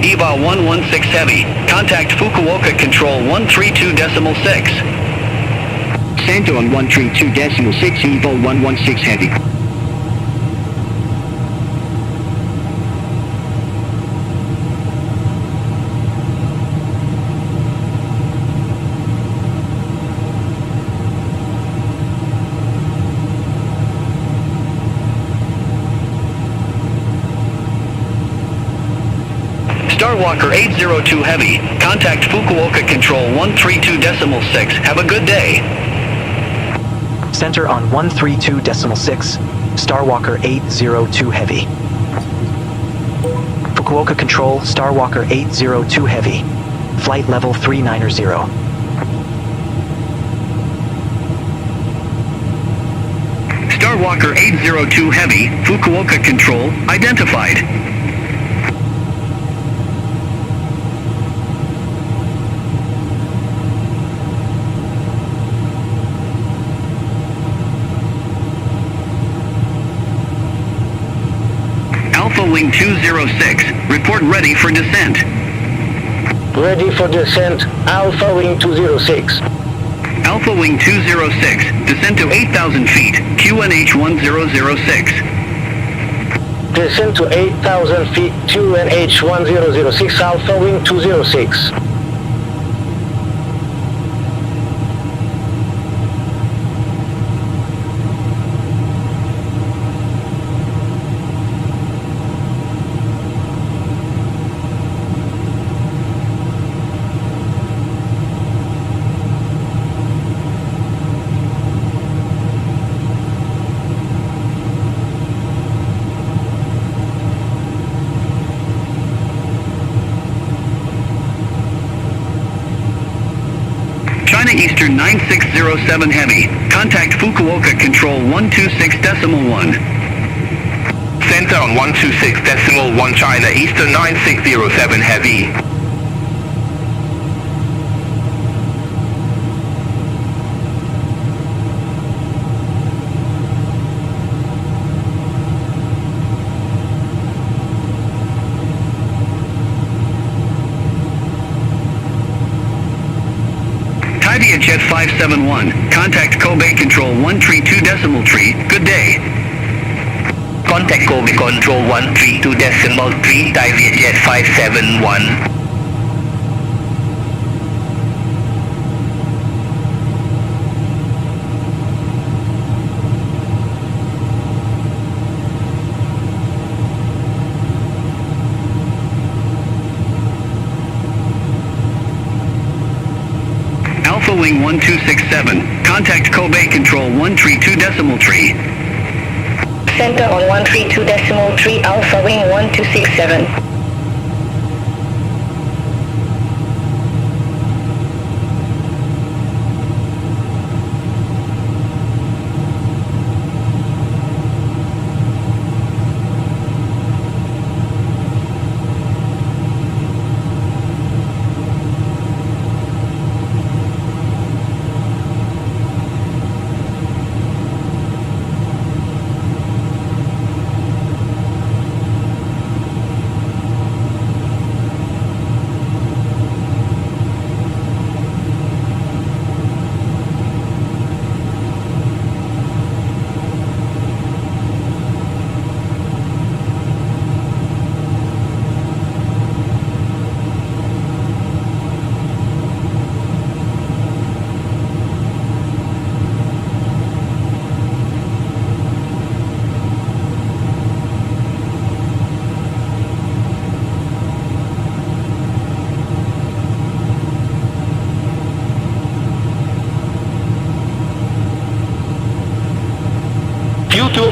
EVA 116 Heavy. Contact Fukuoka Control 132.6. Center on 132.6, EVA 116 Heavy. Starwalker 802 Heavy. Contact Fukuoka Control 132.6. Have a good day. Center on 132.6, Starwalker 802 Heavy. Fukuoka Control, Starwalker 802 Heavy. Flight level 390. Starwalker 802 Heavy, Fukuoka Control, identified. Alpha Wing 206, report ready for descent. Ready for descent, Alpha Wing 206. Alpha Wing 206, descend to 8,000 feet, QNH 1006. Descent to 8,000 feet, QNH 1006, Alpha Wing 206. China Eastern 9607 Heavy. Contact Fukuoka Control 126.1. Center on 126.1 China Eastern 9607 Heavy. Jet 571. Contact Kobe Control 132.3. Good day. Contact Kobe Control 132.3, Jet 571. Alpha Wing 1267. Contact Kobe Control 132.3. Center on 132.3, Alpha Wing 1267.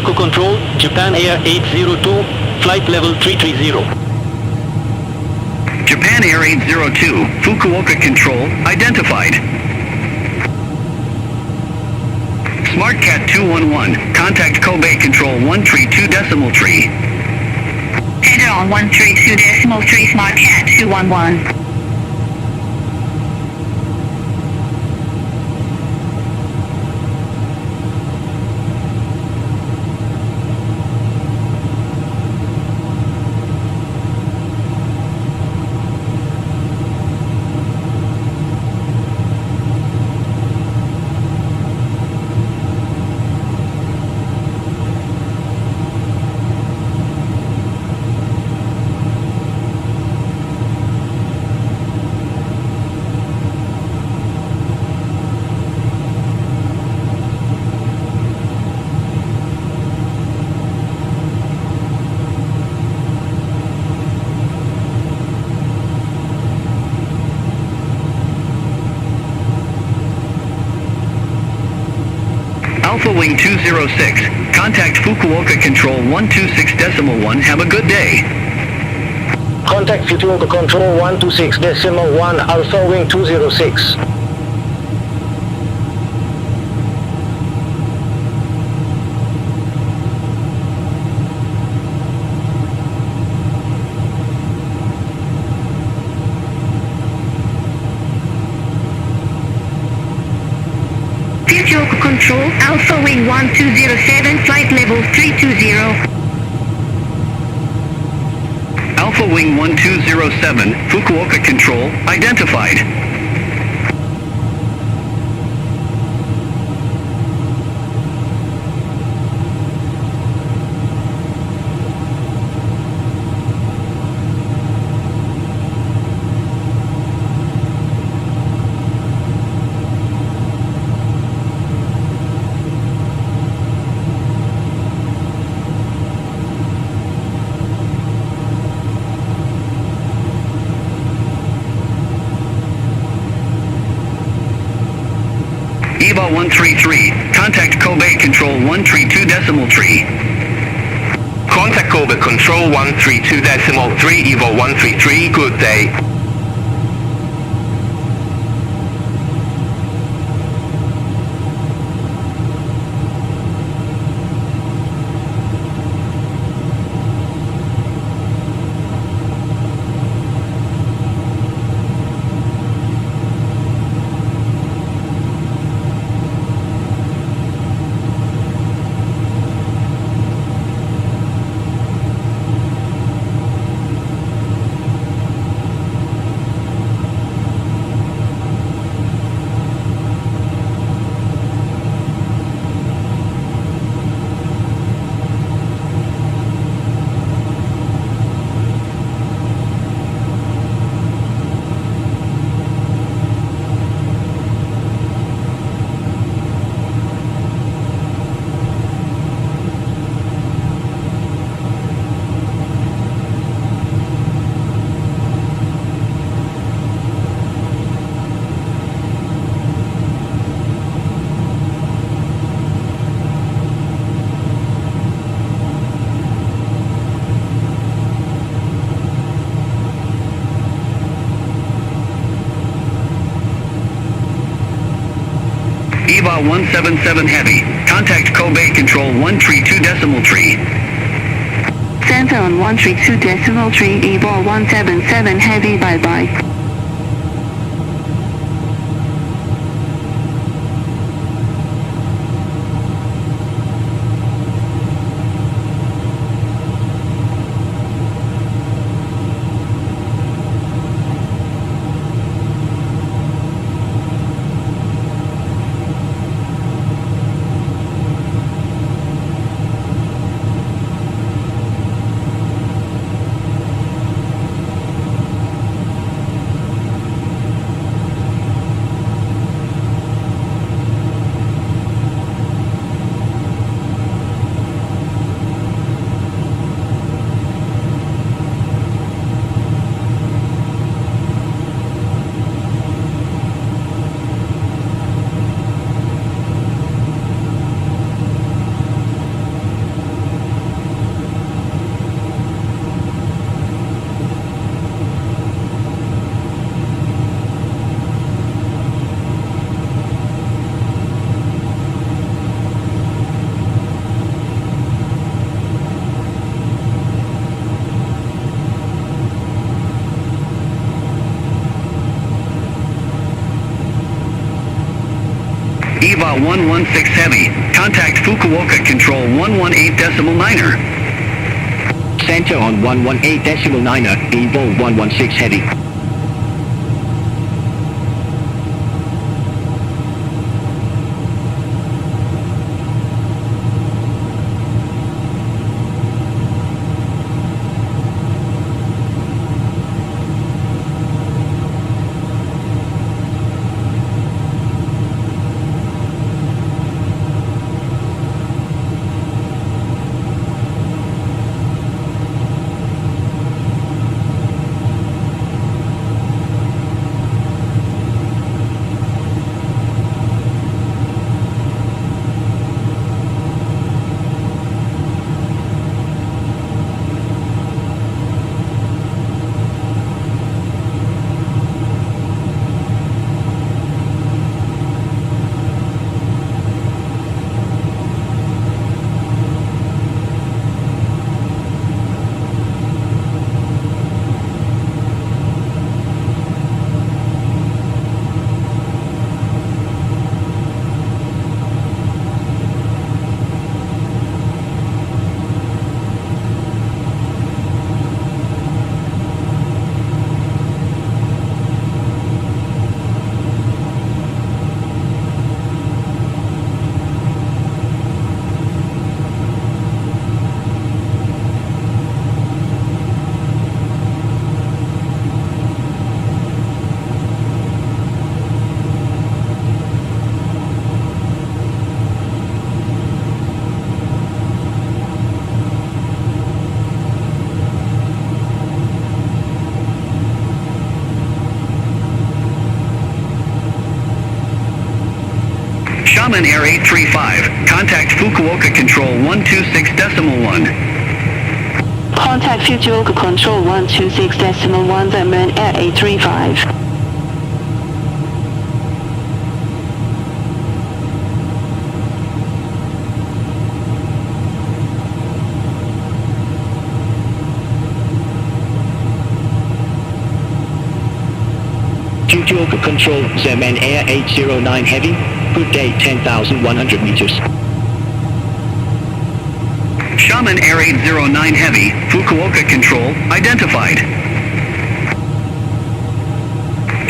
Fukuoka Control, Japan Air 802, flight level 330. Japan Air 802, Fukuoka Control, identified. SmartCat 211, contact Kobe Control 132.3. Header on 132.3, SmartCat 211. Wing 206, contact Fukuoka Control 126.1, have a good day. Contact Fukuoka Control 126.1 Alpha Wing 206. Fukuoka Control, Alpha Wing 1207, flight level 320. Alpha Wing 1207, Fukuoka Control, identified. EVA 133, contact Kobe Control 132.3. Contact Kobe Control 132.3, EVO 133, good day. EVA 177 Heavy, contact Kobe Control 132.3. Center on 132.3, EVA 177 Heavy, bye-bye. EVA 116 Heavy, contact Fukuoka Control 118.9er. Center on 118.9er, Evo 116 Heavy. Shaman Air 835, contact Fukuoka Control 126.1. Contact Fukuoka Control 126.1, Zeman Air 835. Fukuoka Control, Zeman Air 809 Heavy. Good day, 10,100 meters. Shaman Air 809 Heavy, Fukuoka Control, identified.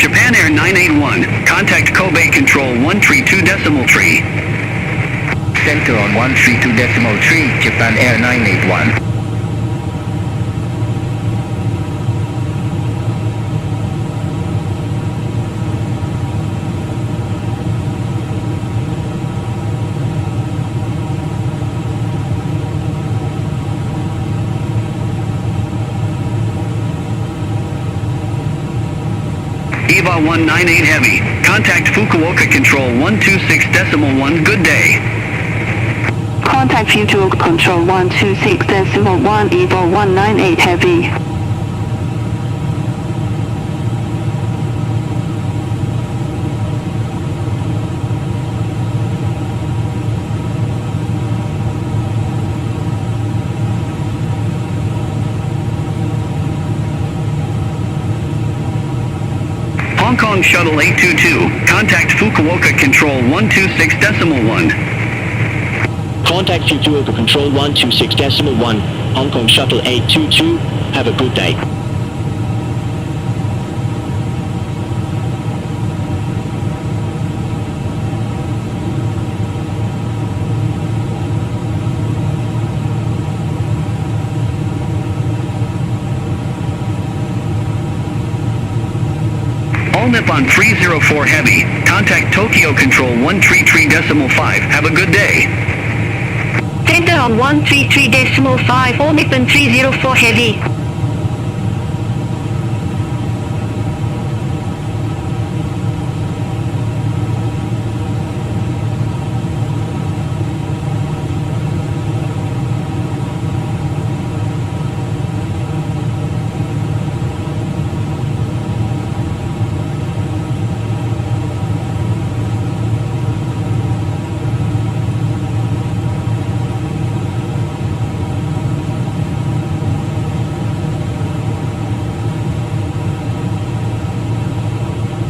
Japan Air 981, contact Kobe Control 132.3. Center on 132.3, Japan Air 981. EVA 198 Heavy, contact Fukuoka Control 126.1, good day. Contact Fukuoka Control 126.1, EVA 198 Heavy. Hong Kong Shuttle 822, contact Fukuoka Control 126.1. Contact Fukuoka Control 126.1, Hong Kong Shuttle 822, have a good day. All Nippon 304 Heavy, contact Tokyo Control 133.5, have a good day. Center on 133.5, All Nippon 304 Heavy.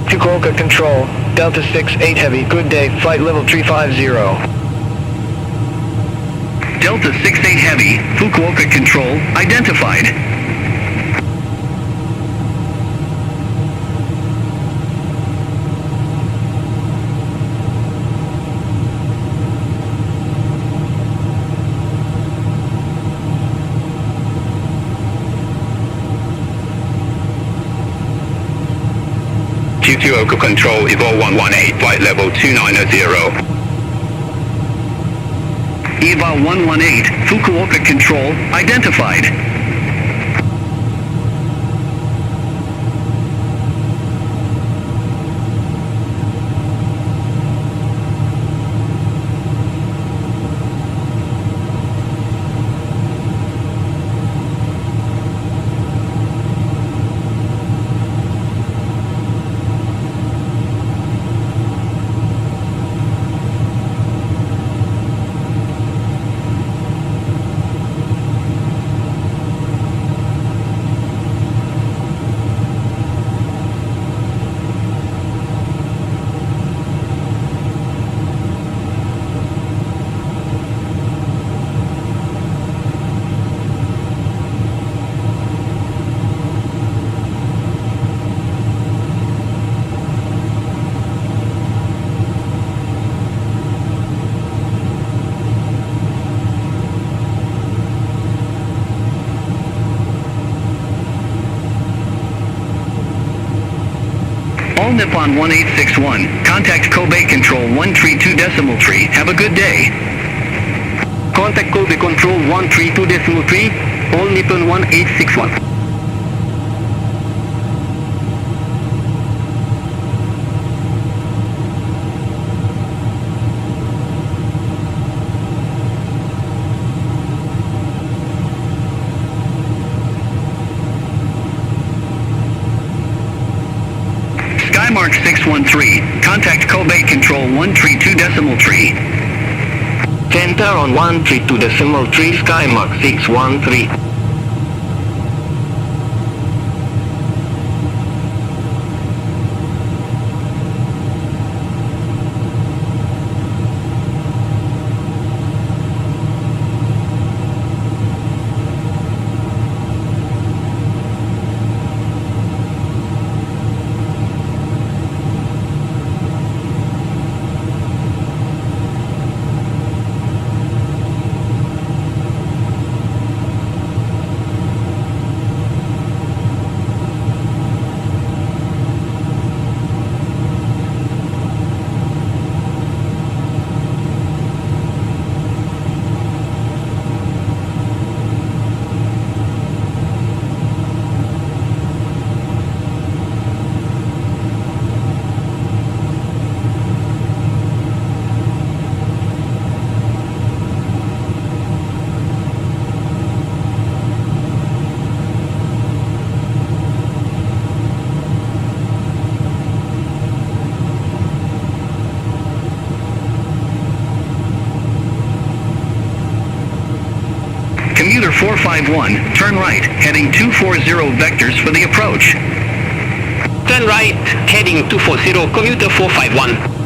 Fukuoka Control, Delta 68 Heavy, good day, flight level 350. Delta 68 Heavy, Fukuoka Control, identified. Fukuoka Control, Evo 118, flight level 290. EVA 118, Fukuoka Control, identified. All Nippon 1861, contact Kobe Control 132.3, have a good day. Contact Kobe Control 132.3, All Nippon 1861. Skymark 613. Contact Kobe Control 132.3. Center on 132.3 Skymark 613. Commuter 451, turn right, heading 240 vectors for the approach. Turn right, heading 240, commuter 451.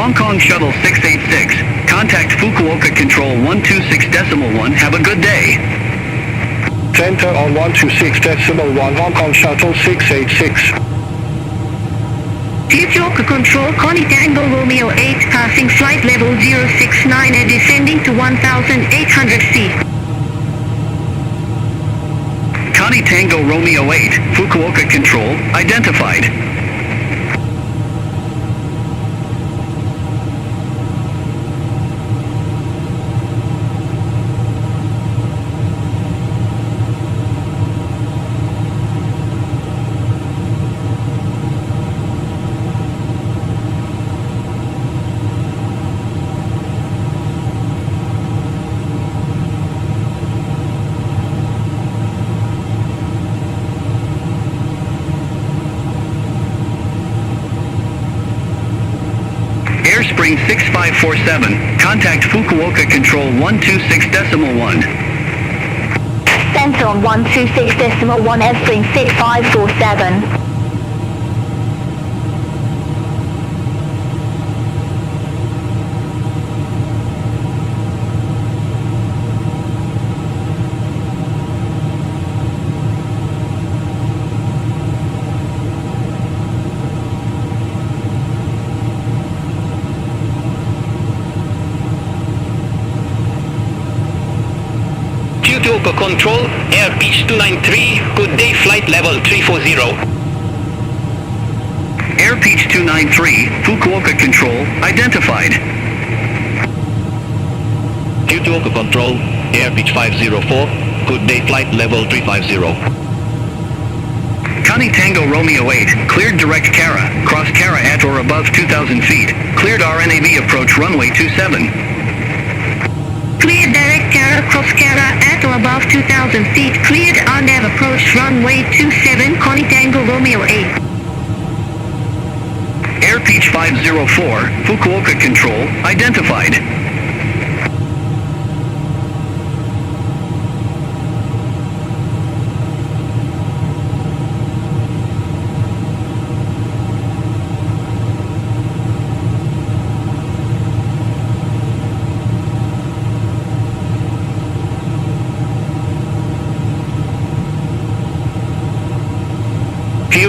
Hong Kong Shuttle 686. Contact Fukuoka Control 126.1. Have a good day. Center on 126.1 Hong Kong Shuttle 686. Fukuoka Control, Connie Tango Romeo 8, passing flight level 069 and descending to 1,800 feet. Connie Tango Romeo 8, Fukuoka Control, identified. Airspring 6547, contact Fukuoka Control 126.1. Center on 126.1, Airspring 6547. Fukuoka Control, Air Beach 293, good day, flight level 340. Air Beach 293, Fukuoka Control, identified. Fukuoka Control, Air Beach 504, good day, flight level 350. Connie Tango Romeo 8, cleared direct Kara, cross Kara at or above 2,000 feet, cleared RNAV approach runway 27. Cleared direct Kara, cross Kara at or above 2,000 feet. Cleared RNAV approach runway 27, Connie Tango Romeo 8. Air Beach 504, Fukuoka Control, identified.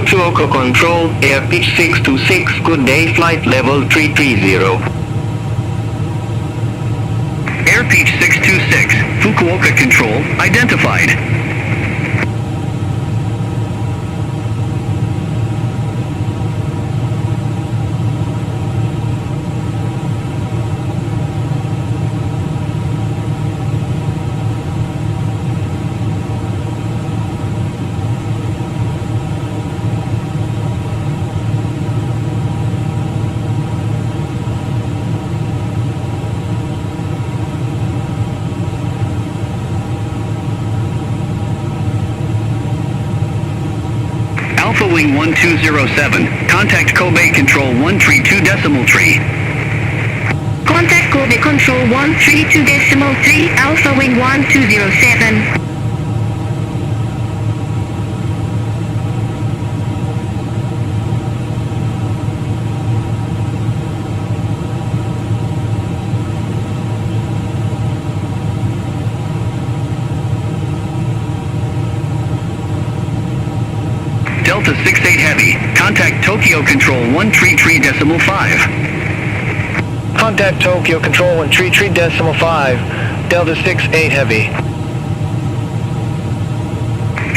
Fukuoka Control, Air Pitch 626, good day, flight level 330. Air Pitch 626, Fukuoka Control, identified. Alpha Wing 1207, contact Kobe Control 132.3. Contact Kobe Control 132.3, Alpha Wing 1207. Delta 68 Heavy, contact Tokyo Control 133.5. Contact Tokyo Control 133.5, Delta 68 Heavy.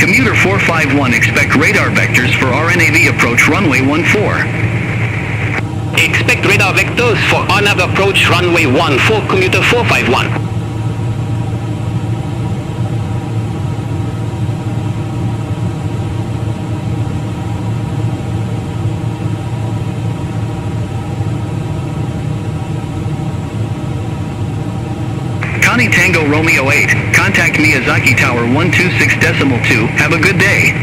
Commuter 451, expect radar vectors for RNAV approach runway 14. Expect radar vectors for RNAV approach runway 14, commuter 451. Connie Tango Romeo 8, contact Miyazaki Tower 126.2, have a good day.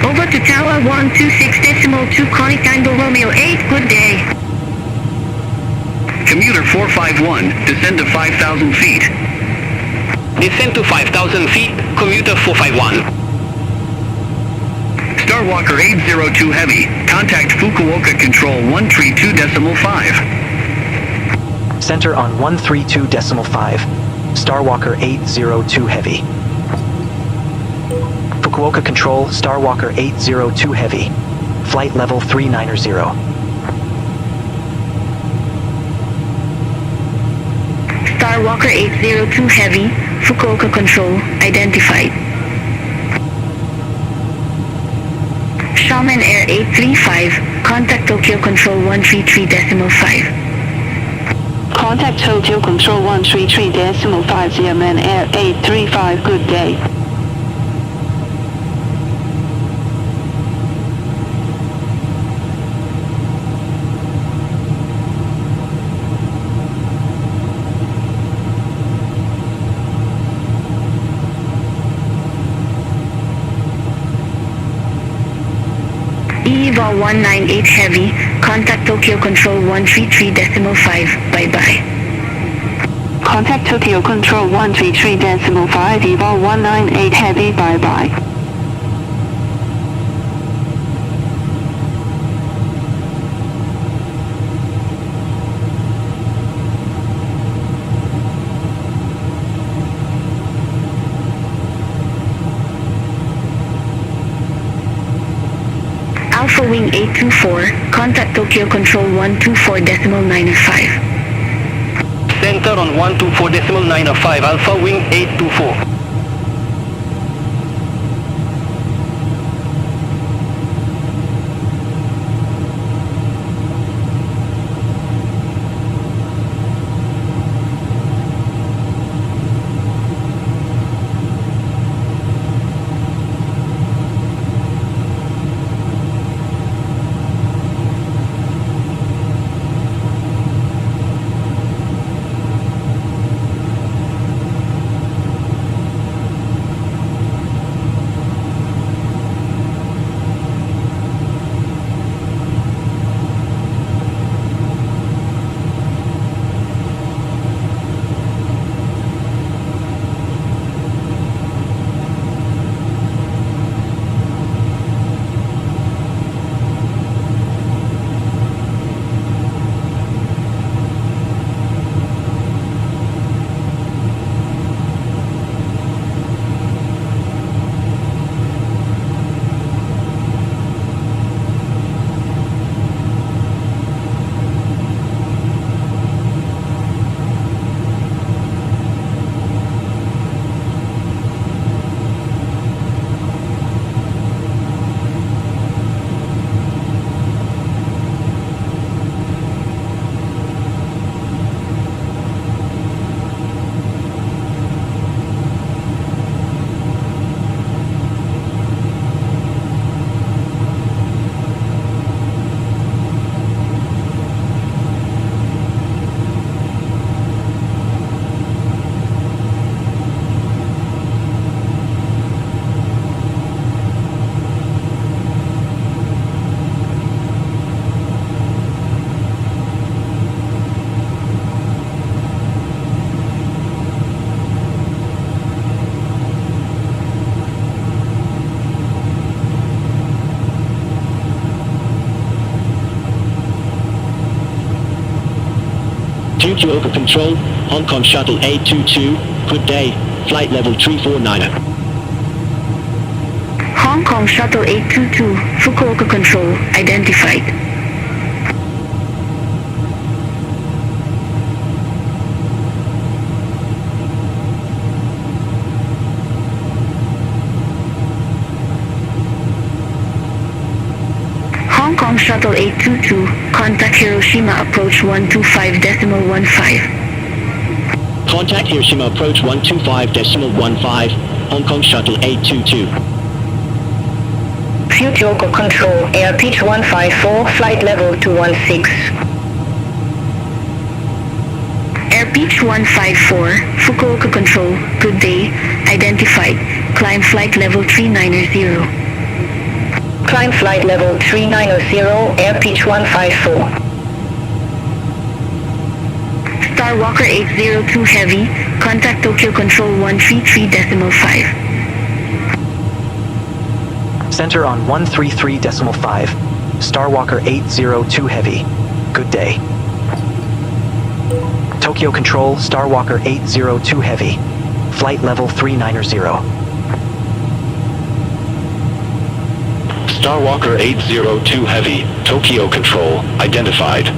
Over to Tower 126.2, Connie Tango Romeo 8, good day. Commuter 451, descend to 5,000 feet. Descend to 5,000 feet, commuter 451. Starwalker 802 Heavy, contact Fukuoka Control 132.5. Center on 132.5. Starwalker 802 Heavy. Fukuoka Control, Starwalker 802 Heavy. Flight level 390. Starwalker 802 Heavy, Fukuoka Control, identified. Shaman Air 835, contact Tokyo Control 133.5. Contact Tokyo Control 133.5, Shaman Air 835, good day. EVOL 198 Heavy, contact Tokyo Control 133.5, bye-bye. Contact Tokyo Control 133.5, EVOL 198 Heavy, bye-bye. Alpha Wing 824, contact Tokyo Control 124.95. Center on 124.95, Alpha Wing 824. Fukuoka Control, Hong Kong Shuttle 822, good day, flight level 349er. Hong Kong Shuttle 822, Fukuoka Control, identified. Hong Kong Shuttle 822, contact Hiroshima approach 125.15. Contact Hiroshima approach 125.15, Hong Kong Shuttle 822. Fukuoka Control, air pitch 154, flight level 216. Air pitch 154, Fukuoka Control, good day, identified, climb flight level 390. Climb flight level 390, air pitch 154. Starwalker 802 Heavy, contact Tokyo Control 133.5. Center on 133.5. Starwalker 802 Heavy. Good day. Tokyo Control, Starwalker 802 Heavy. Flight level 390. Starwalker 802 Heavy, Tokyo Control, identified.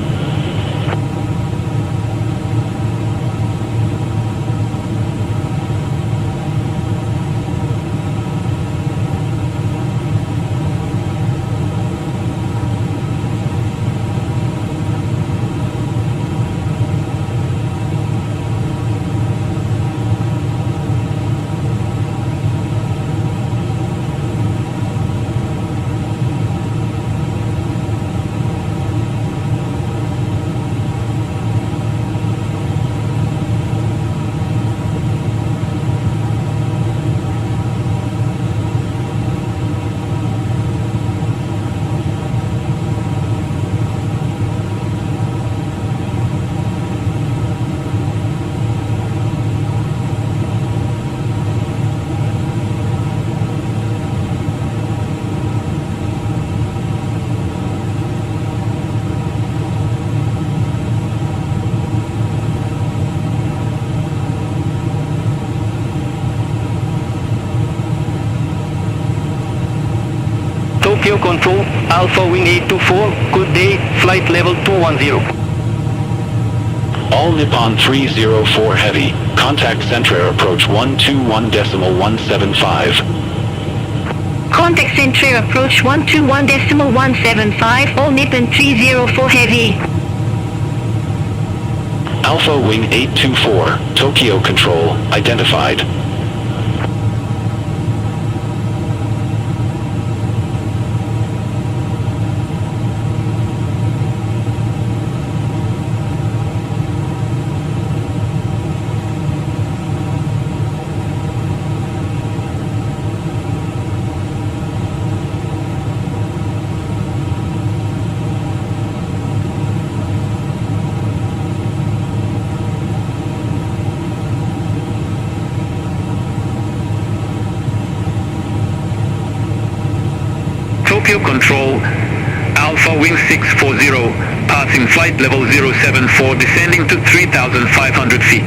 Tokyo Control, Alpha Wing 824, good day, flight level 210. All Nippon 304 Heavy, contact Center approach 121.175. Contact Center approach 121.175, all Nippon 304 Heavy. Alpha Wing 824, Tokyo Control, identified. Tokyo Control, Alpha Wing 640, passing flight level 074, descending to 3,500 feet.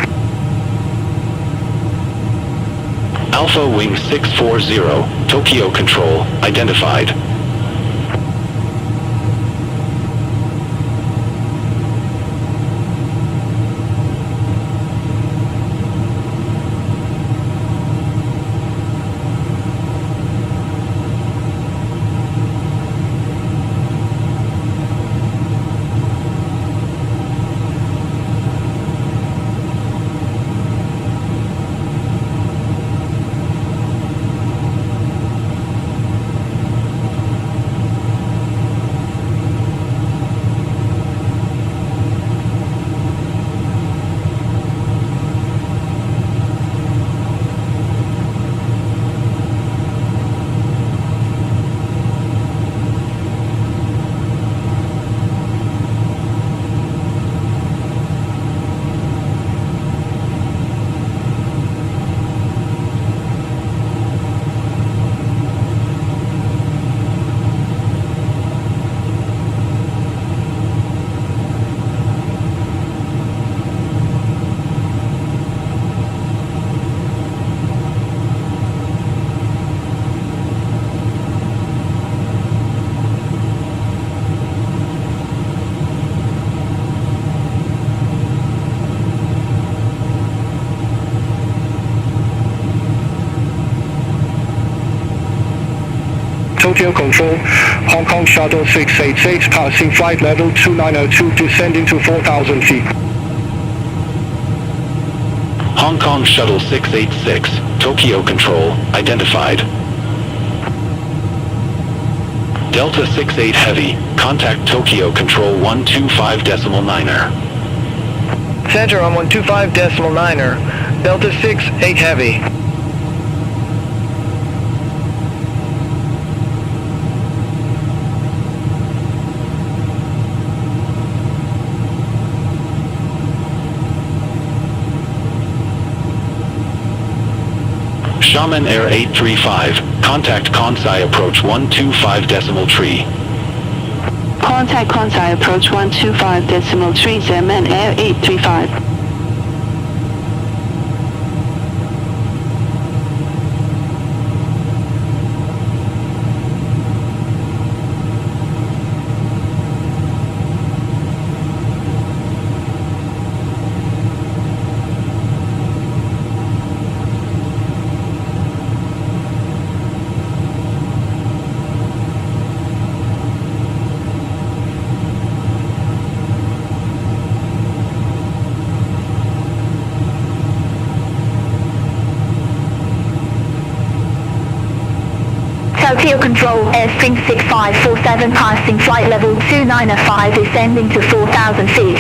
Alpha Wing 640, Tokyo Control, identified. Tokyo Control, Hong Kong Shuttle 686, passing flight level 2902, descending to 4,000 feet. Hong Kong Shuttle 686, Tokyo Control, identified. Delta 68 Heavy, contact Tokyo Control 125.9er. Center on 125.9er, Delta 68 Heavy. Shaman Air 835, contact Kansai approach 125.3. Contact Kansai approach 125.3, Shaman Air 835. Tokyo Control, Airstream 6547, passing flight level 2905, descending to 4,000 feet.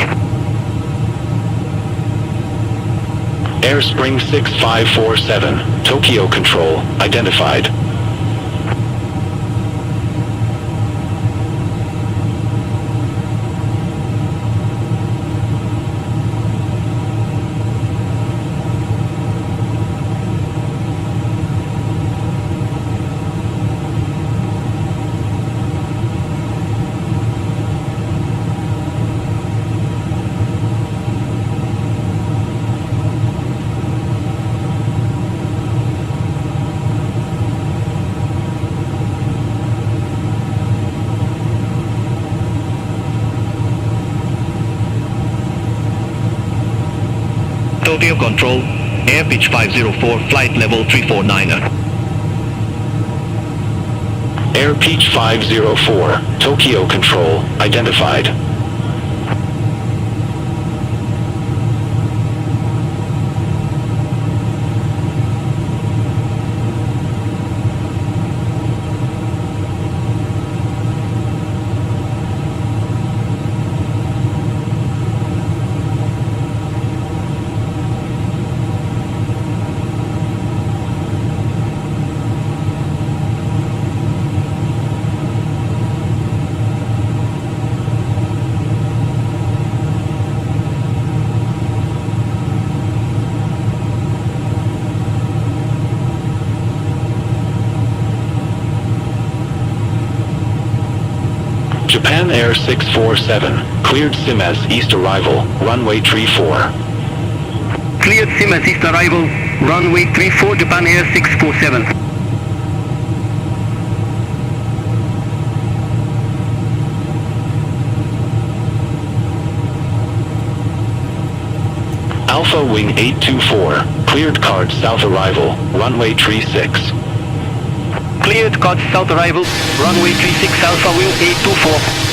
Airspring 6547, Tokyo Control, identified. Tokyo Control, air pitch 504, flight level 349er. Air Peach 504, Tokyo Control, identified. Japan Air 647, cleared Msfs East arrival, runway 34. Cleared Msfs East arrival, runway 34, Japan Air 647. Alpha Wing 824, cleared card south arrival, runway 36. Cleared card south arrival, runway 36, Alpha Wing 824.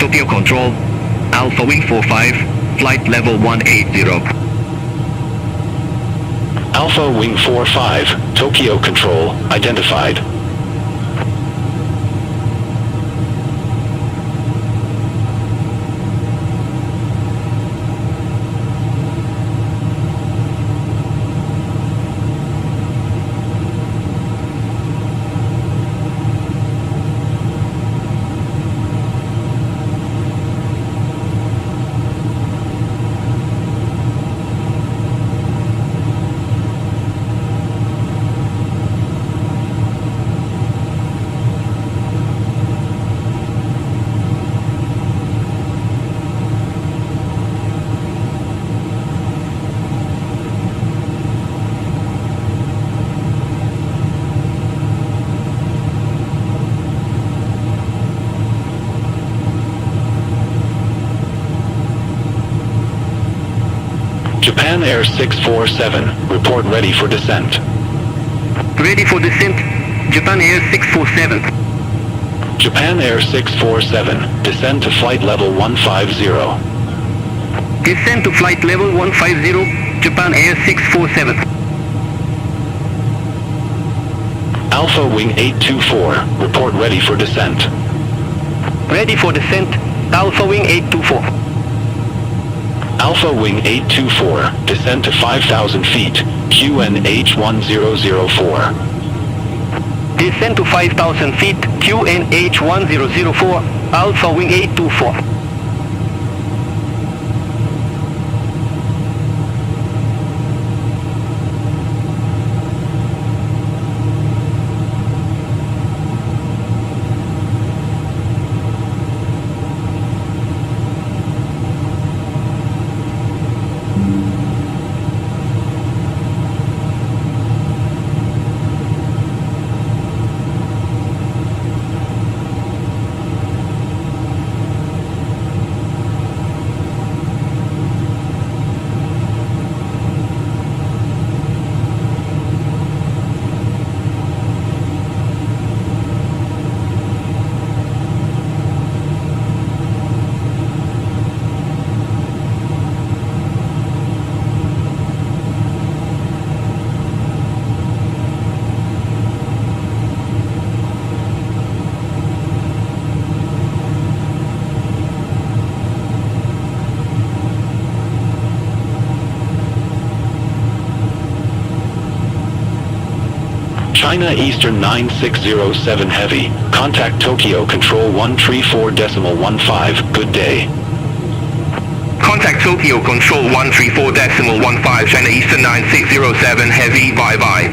Tokyo Control, Alpha Wing 45, flight level 180. Alpha Wing 45, Tokyo Control, identified. Japan Air 647, report ready for descent. Ready for descent, Japan Air 647. Japan Air 647, descend to flight level 150. Descend to flight level 150, Japan Air 647. Alpha Wing 824, report ready for descent. Ready for descent, Alpha Wing 824. Alpha Wing 824, descend to 5,000 feet, QNH 1004. Descend to 5,000 feet, QNH 1004, Alpha Wing 824. China Eastern 9607 Heavy. Contact Tokyo Control 134.15. Good day. Contact Tokyo Control 134.15, China Eastern 9607 Heavy, bye-bye.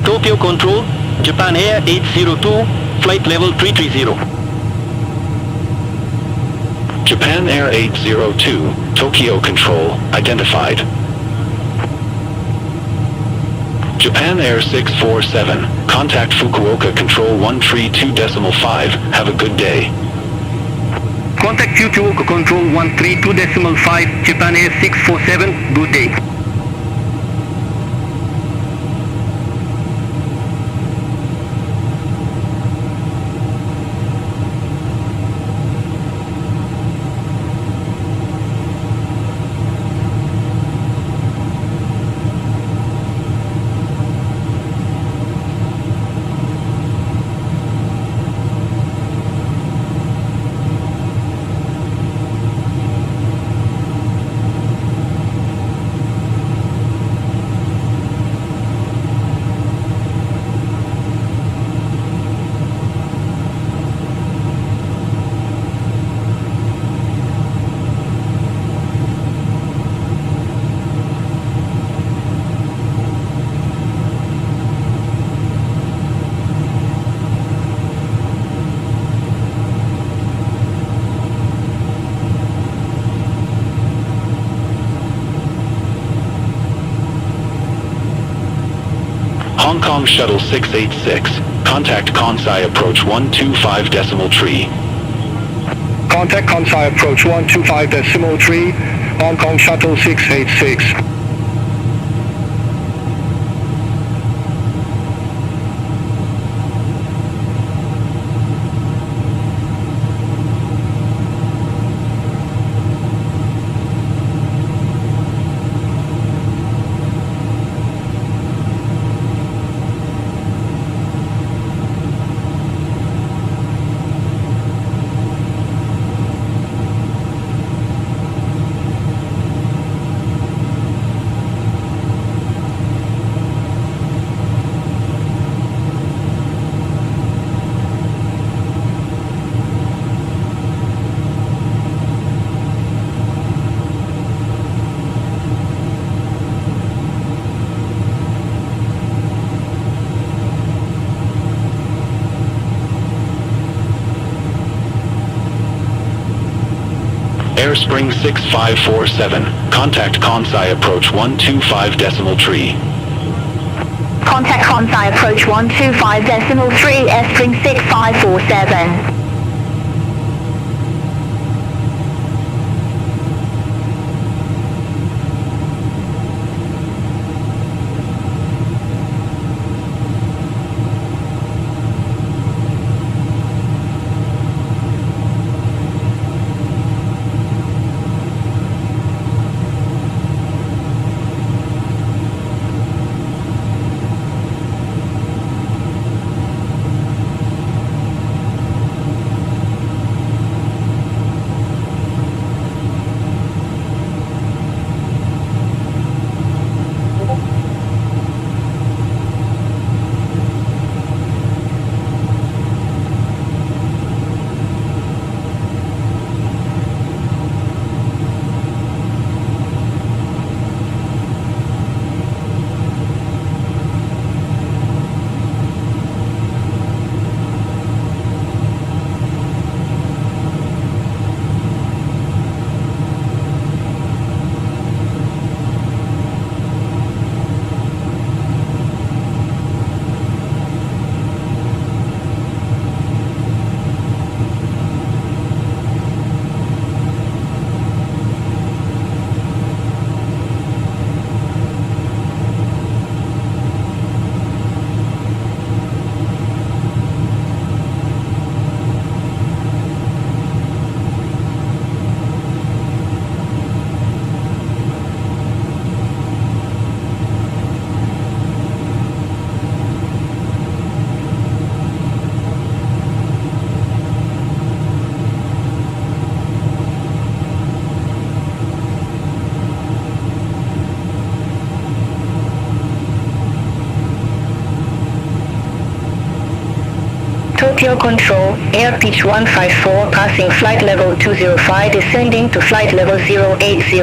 Tokyo Control, Japan Air 802, flight level 330. Japan Air 802, Tokyo Control, identified. Japan Air 647, contact Fukuoka Control 132.5, have a good day. Contact Fukuoka Control 132.5, Japan Air 647, good day. Hong Kong Shuttle 686, contact Kansai approach 125.3. Contact Kansai approach 125.3, Hong Kong Shuttle 686. Airspring 6547, contact Kansai approach 125.3. Contact Kansai approach 125.3, Airspring 6547. Tokyo Control, air pitch 154, passing flight level 205, descending to flight level 080.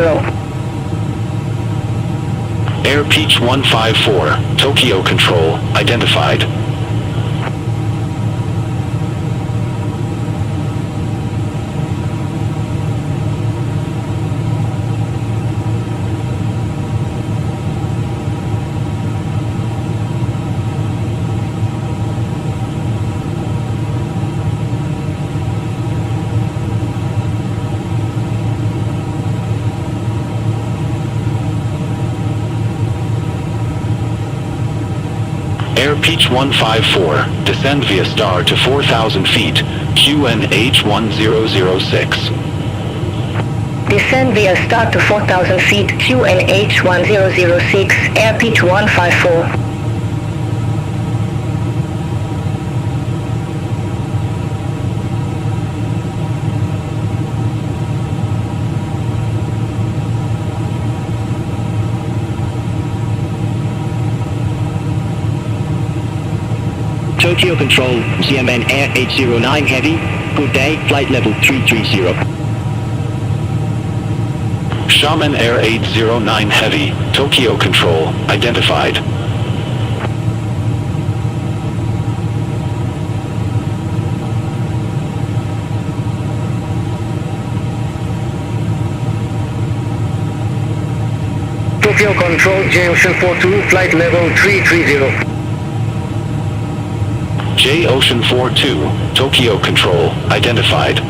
Air pitch 154, Tokyo Control, identified. Air pitch 154, descend via star to 4,000 feet, QNH1006. Descend via star to 4,000 feet, QNH1006, air pitch 154. Tokyo Control, CMN Air 809 Heavy. Good day, flight level 330. Shaman Air 809 Heavy, Tokyo Control, identified. Tokyo Control, JX802, flight level 330. J Ocean 42, Tokyo Control, identified.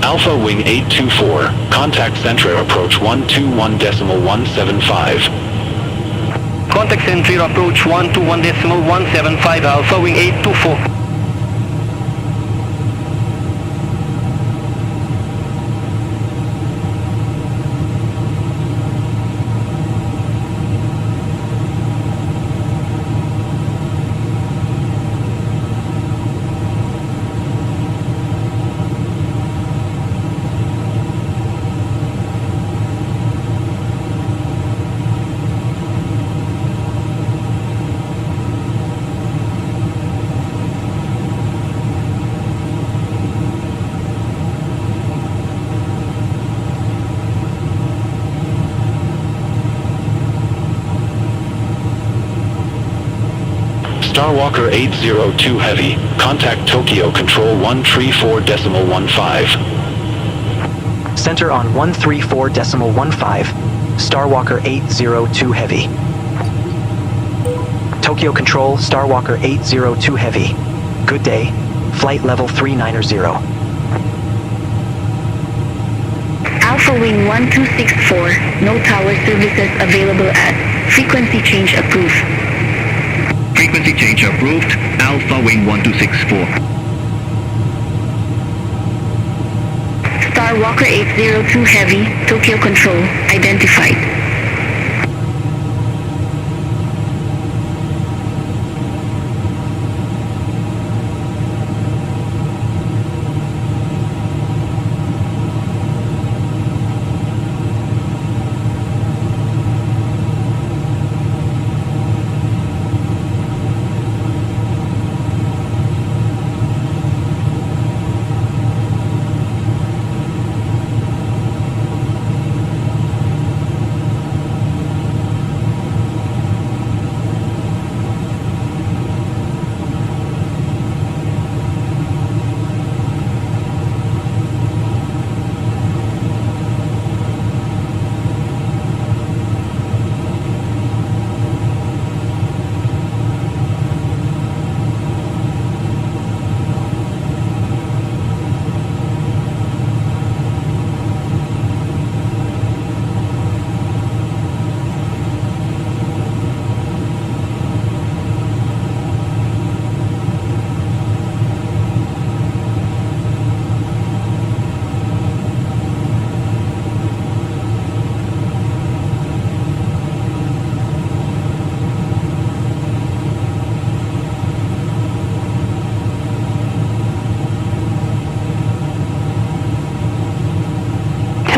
Alpha Wing 824, contact center approach 121.175. Contact center approach 121.175, Alpha Wing 824. Starwalker 802 Heavy, contact Tokyo Control 134.15. Center on 134.15. Starwalker 802 Heavy. Tokyo Control, Starwalker 802 Heavy. Good day. Flight level 390. Alpha Wing 1264, no tower services available at frequency change approved. Frequency change approved. Alpha Wing 1264. Starwalker 802 Heavy, Tokyo Control, identified.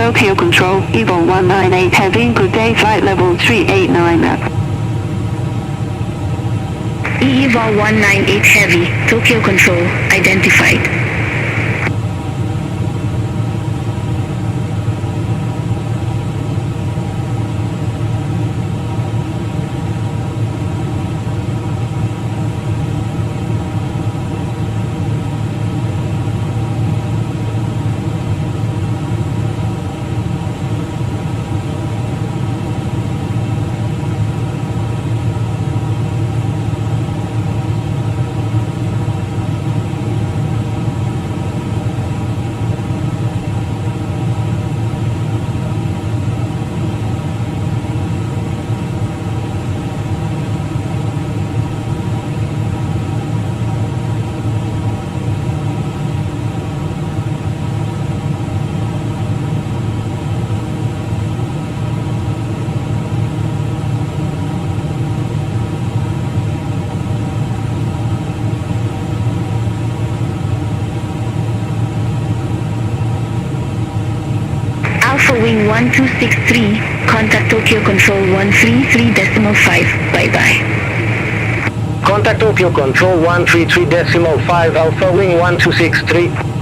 Tokyo Control, Evo 198 Heavy, good day, flight level 389. EVOL 198 Heavy, Tokyo Control, identified. Alpha Wing 1263, contact Tokyo Control 133.5, bye-bye. Contact Tokyo Control 133.5, Alpha Wing 1263.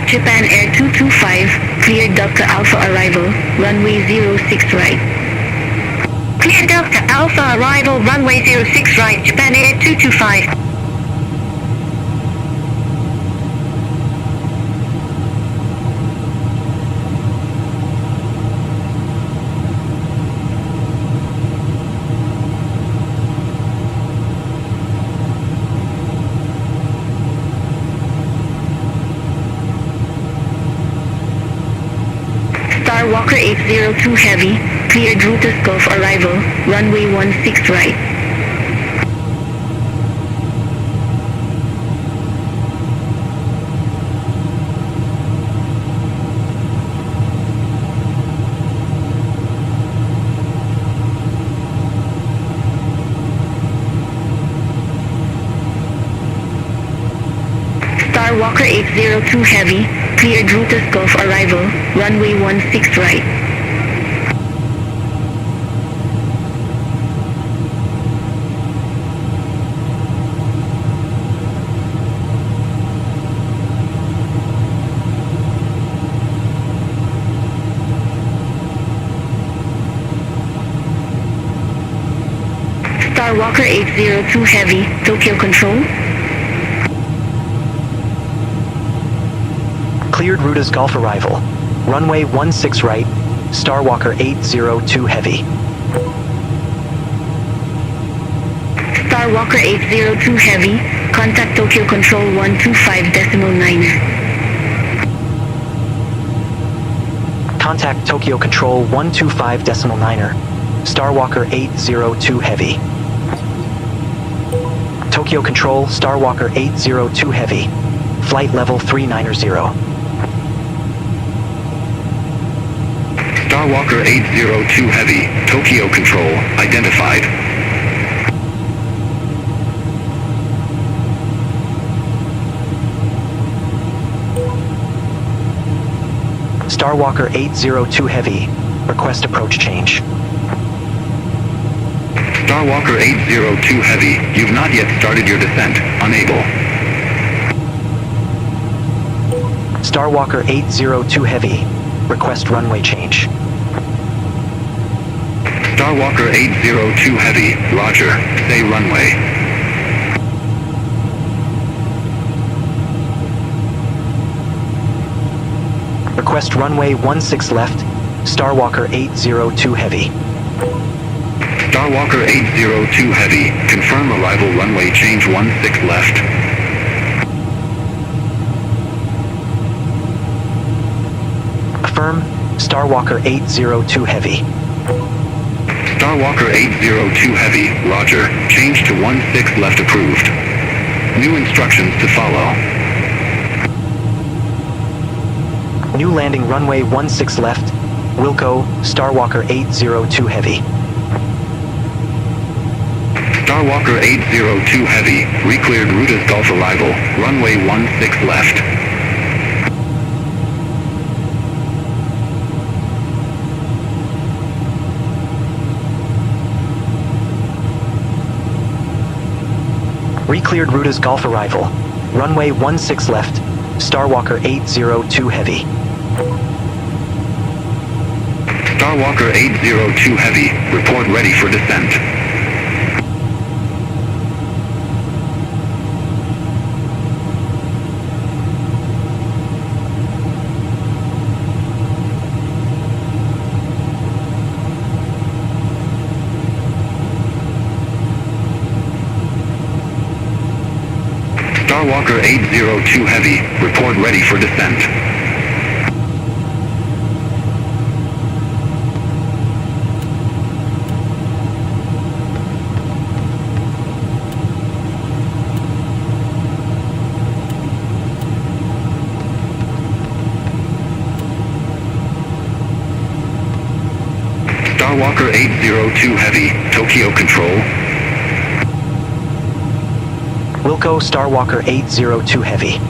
Japan Air 225, clear Delta Alpha arrival, runway 06 right. Clear Delta Alpha arrival, runway 06 right, Japan Air 225. Walker 802 Heavy, cleared Rutas Gulf arrival, runway 16 right. Walker 802 Heavy, cleared Rutas Gulf arrival, runway 16 right. Walker 802 Heavy, Tokyo Control. Cleared Rutas Gulf arrival. Runway 16 right, Starwalker 802 Heavy. Starwalker 802 Heavy, contact Tokyo Control 125.9er. Contact Tokyo Control 125.9er. Starwalker 802 Heavy. Tokyo Control, Starwalker 802 Heavy. Flight level 390. Starwalker 802 Heavy, Tokyo Control, identified. Starwalker 802 Heavy, request approach change. Starwalker 802 Heavy, you've not yet started your descent, unable. Starwalker 802 Heavy, request runway change. Starwalker 802 Heavy, roger, say runway. Request runway 16 left, Starwalker 802 Heavy. Starwalker 802 Heavy, confirm arrival runway change 16 left. Affirm, Starwalker 802 Heavy. Starwalker 802 Heavy, roger, change to 16 left approved. New instructions to follow. New landing runway 16 left, Wilco, Starwalker 802 Heavy. Starwalker 802 Heavy, recleared Rutas Gulf arrival, runway 16 left. Recleared Rutas Gulf arrival, runway 16 left, Starwalker 802 Heavy. Starwalker 802 Heavy, report ready for descent. Starwalker 802 Heavy, report ready for descent. Starwalker 802 Heavy, Tokyo Control. Wilco, Starwalker 802 Heavy.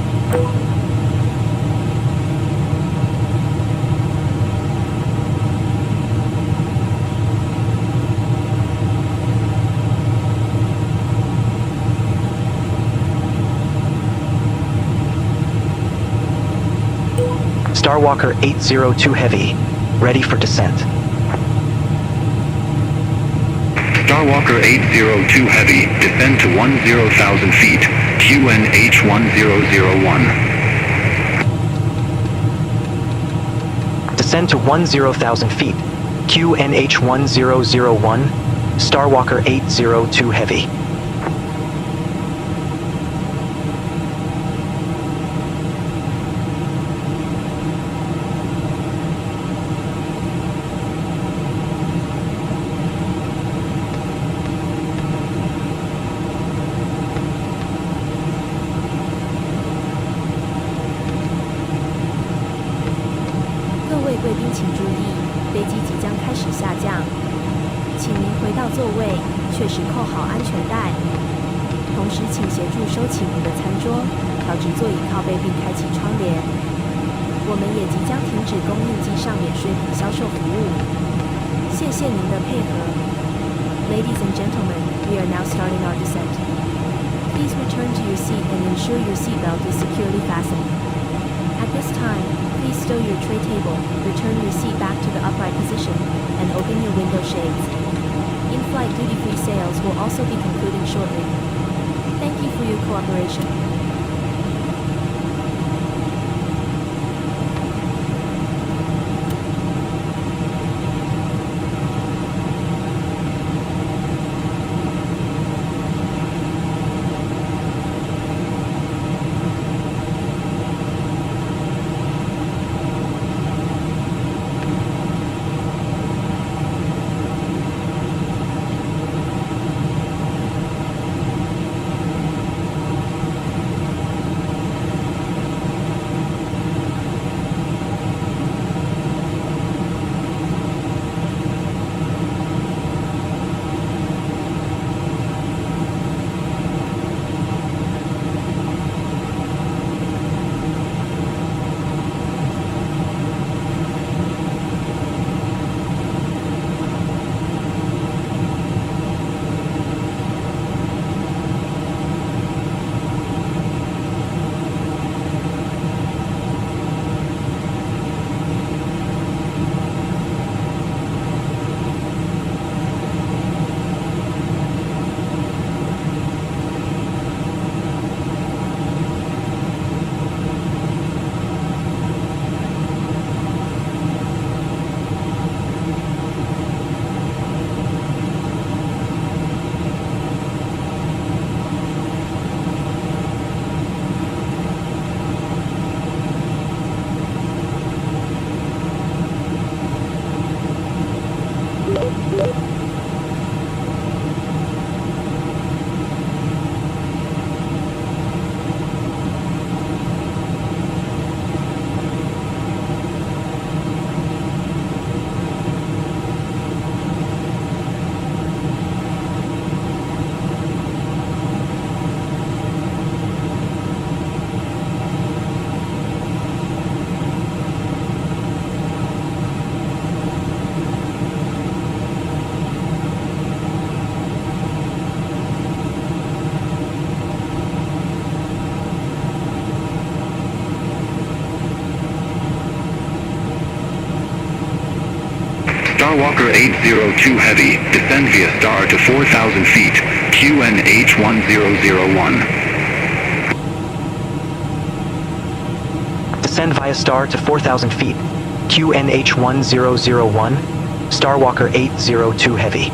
Starwalker 802 Heavy, ready for descent. Starwalker 802 Heavy, descend to 10,000 feet, QNH1001. Descend to 10,000 feet, QNH1001, Starwalker 802 Heavy. Ladies and gentlemen, we are now starting our descent. Please return to your seat and ensure your seatbelt is securely fastened. At this time, please stow your tray table, return your seat back to the upright position, and open your window shades. In-flight duty-free sales will also be concluding shortly. Thank you for your cooperation. Starwalker 802 Heavy, descend via star to 4,000 feet, QNH1001. Descend via star to 4,000 feet, QNH1001, Starwalker 802 Heavy.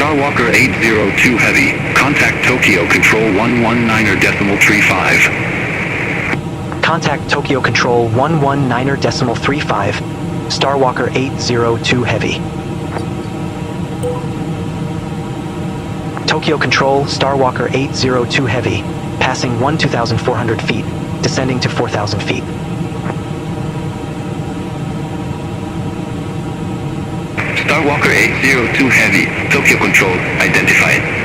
Starwalker 802 Heavy, contact Tokyo Control 119.35. Contact Tokyo Control 119.35, Starwalker 802 Heavy. Tokyo Control, Starwalker 802 Heavy, passing 2,400 feet, descending to 4,000 feet. Starwalker 802 Heavy, Tokyo Control, identified.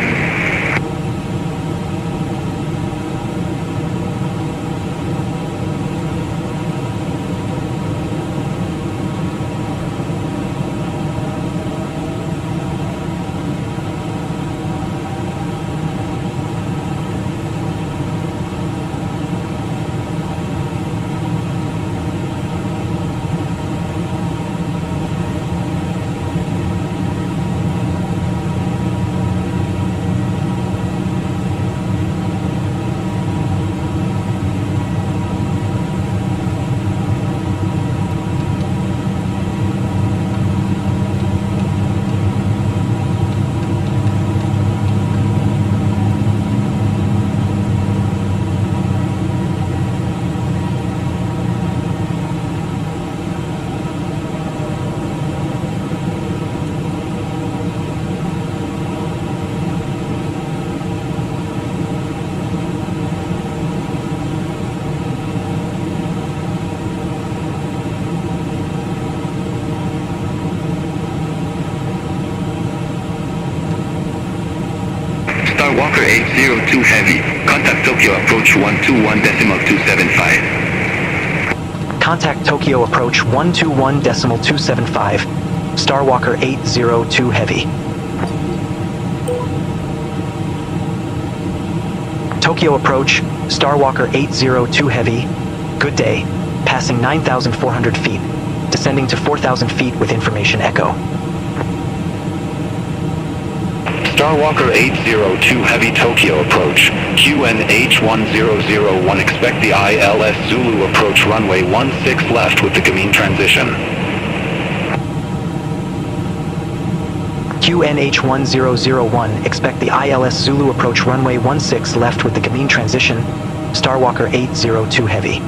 Starwalker 802 Heavy, contact Tokyo approach 121.275. Contact Tokyo approach 121.275, Starwalker 802 Heavy. Tokyo approach, Starwalker 802 Heavy. Good day, passing 9,400 feet, descending to 4,000 feet with information echo. Starwalker 802 Heavy Tokyo approach, QNH1001 expect the ILS Zulu approach runway 16 left with the Gamin transition. QNH1001 expect the ILS Zulu approach runway 16 left with the Gamin transition, Starwalker 802 Heavy.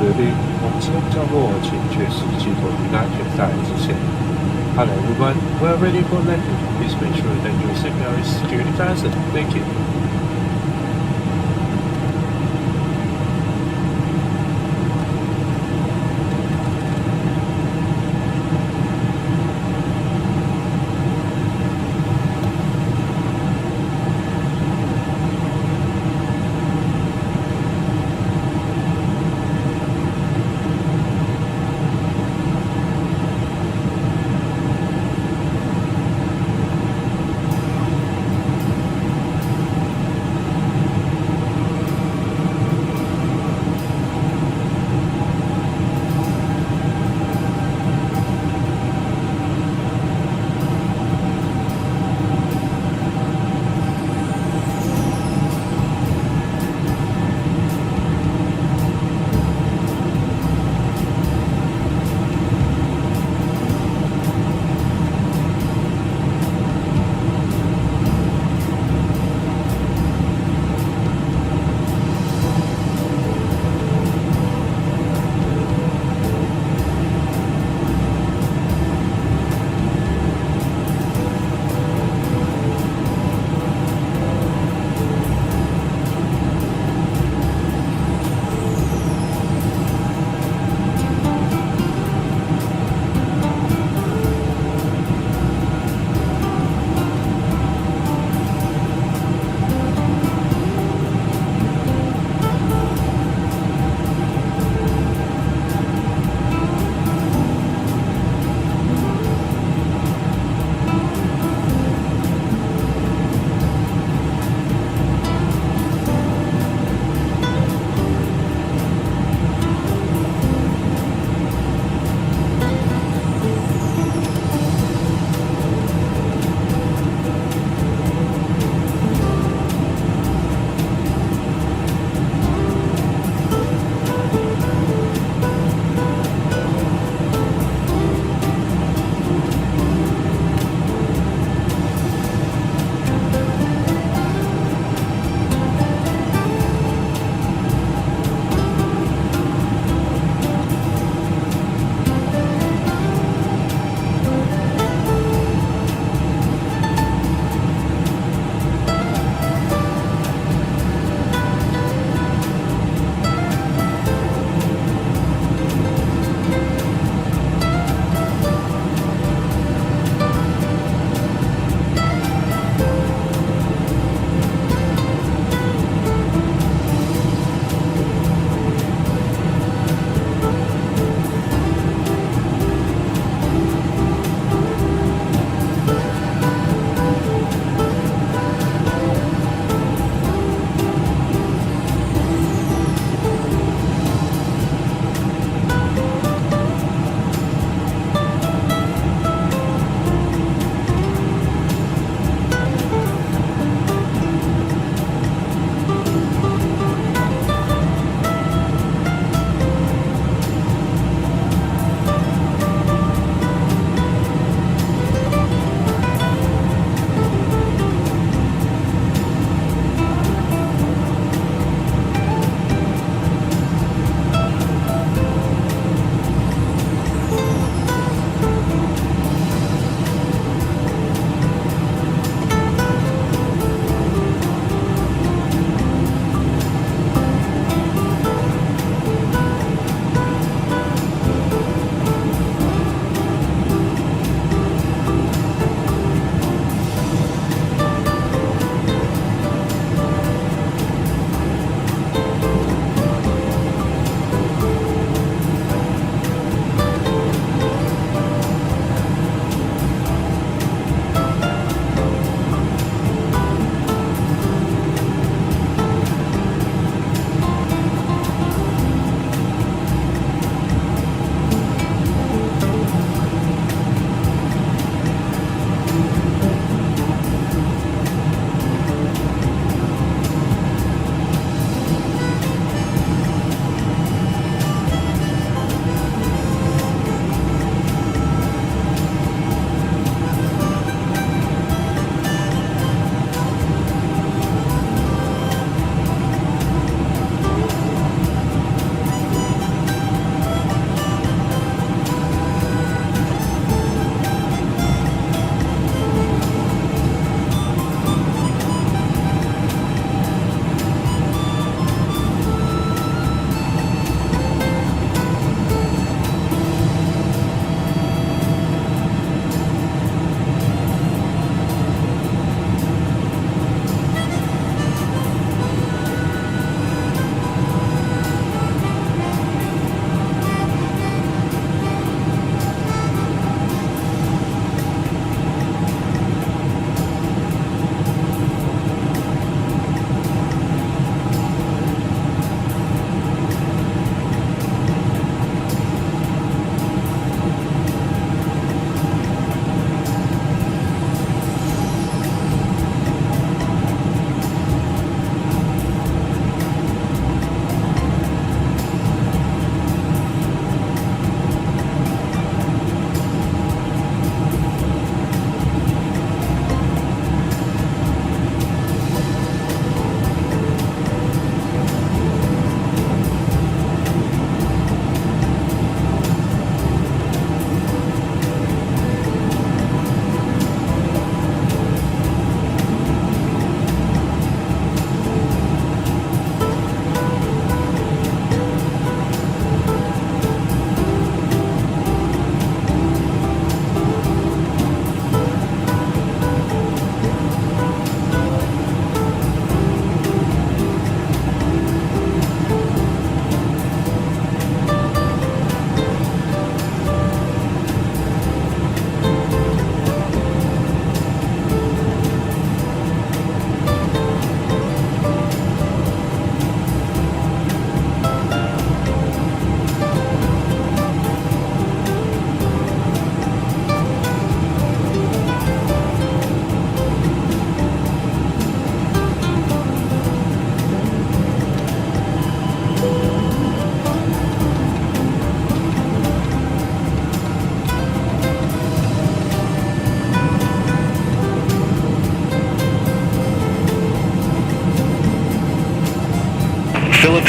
ready，红灯降落，请确实系统应安全带之前。Hello everyone, we are ready for landing. Please make sure that your seatbelt is securely fastened. Thank you.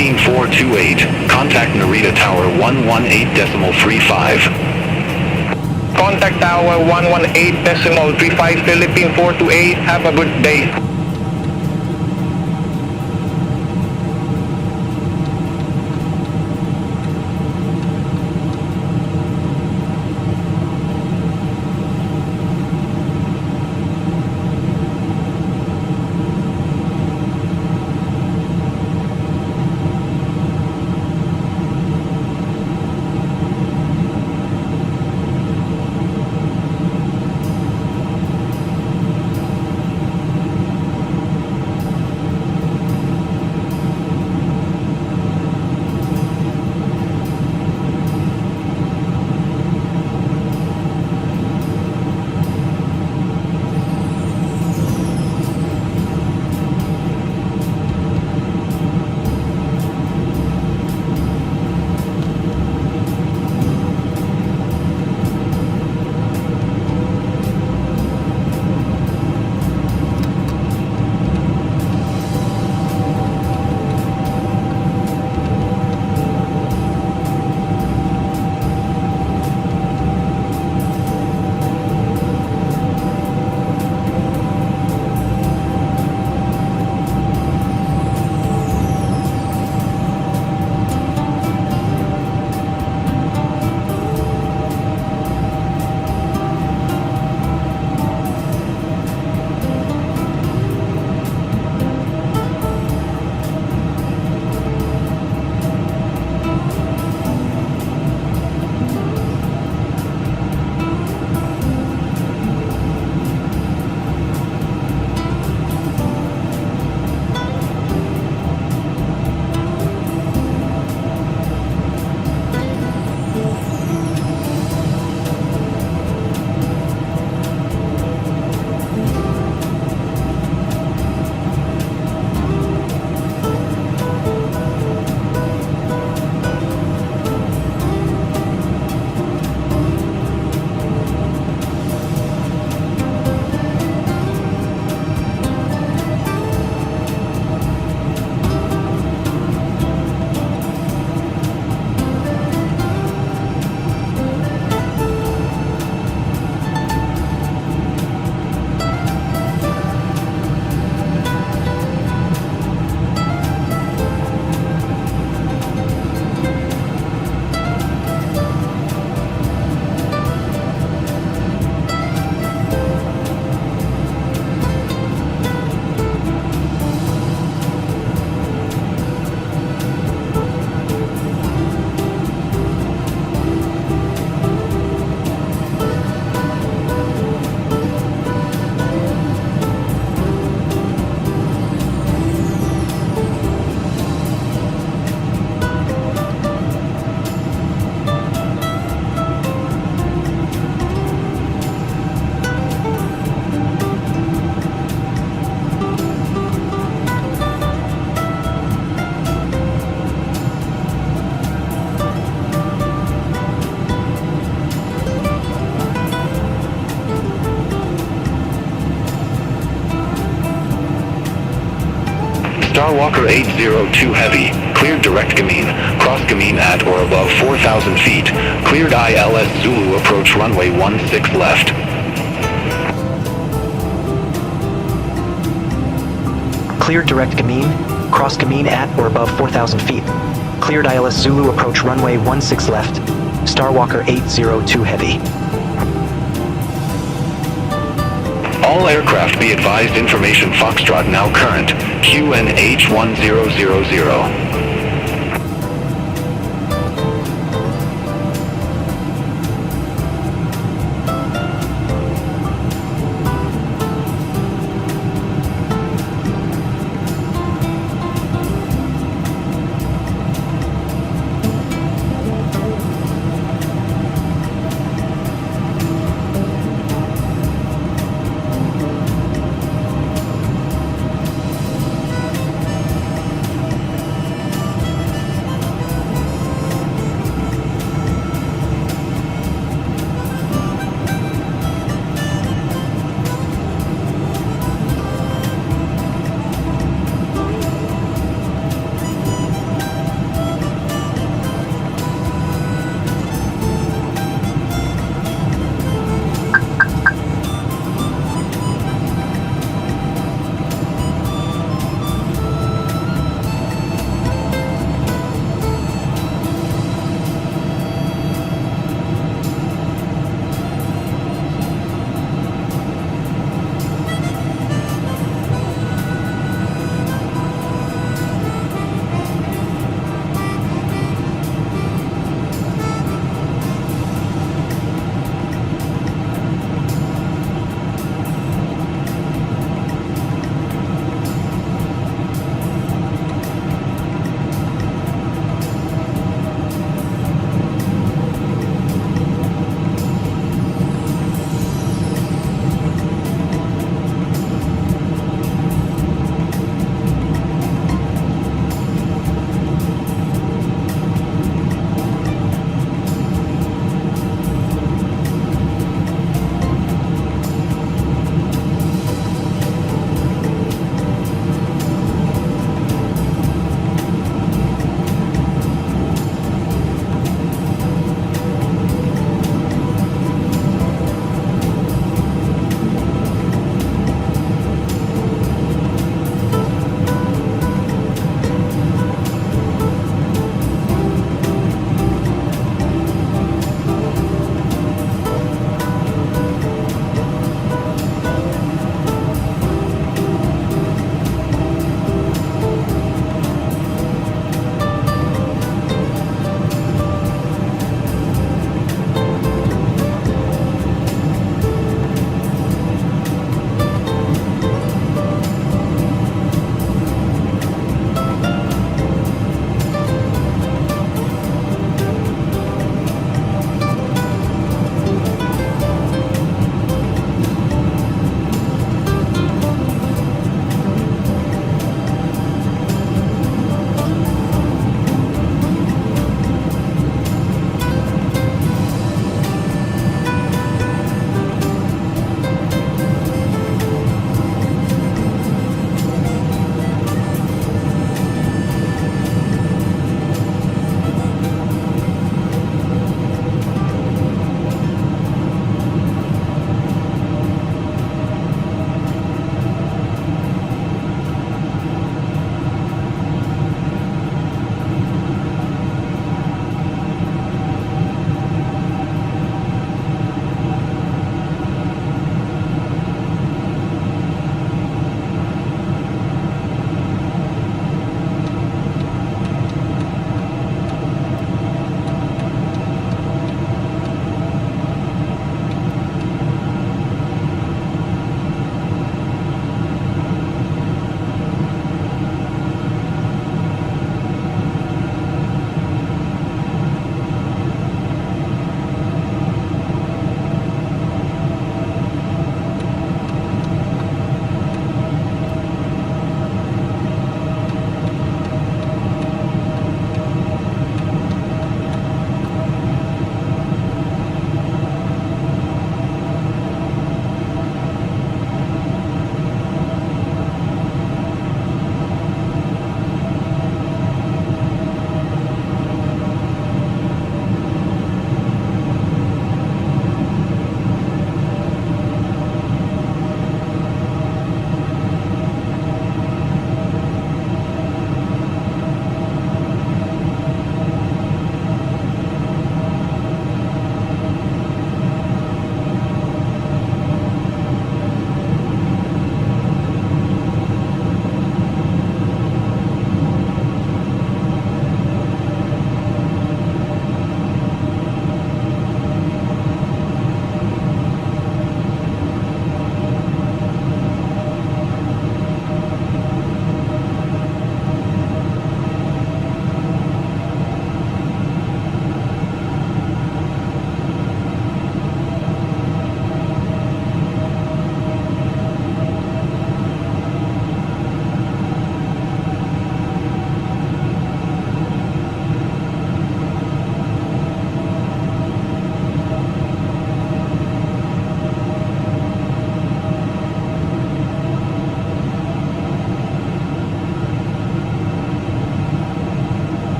Philippine 428, contact Narita Tower 118.35. Contact Tower 118.35, Philippine 428. Have a good day. Starwalker 802 Heavy, cleared direct Gamine, cross Gamine at or above 4,000 feet, cleared ILS Zulu approach runway 16 left. Cleared direct Gamine, cross Gamine at or above 4,000 feet. Cleared ILS Zulu approach runway 16 left. Starwalker 802 Heavy. All aircraft be advised information Foxtrot now current, QNH1000.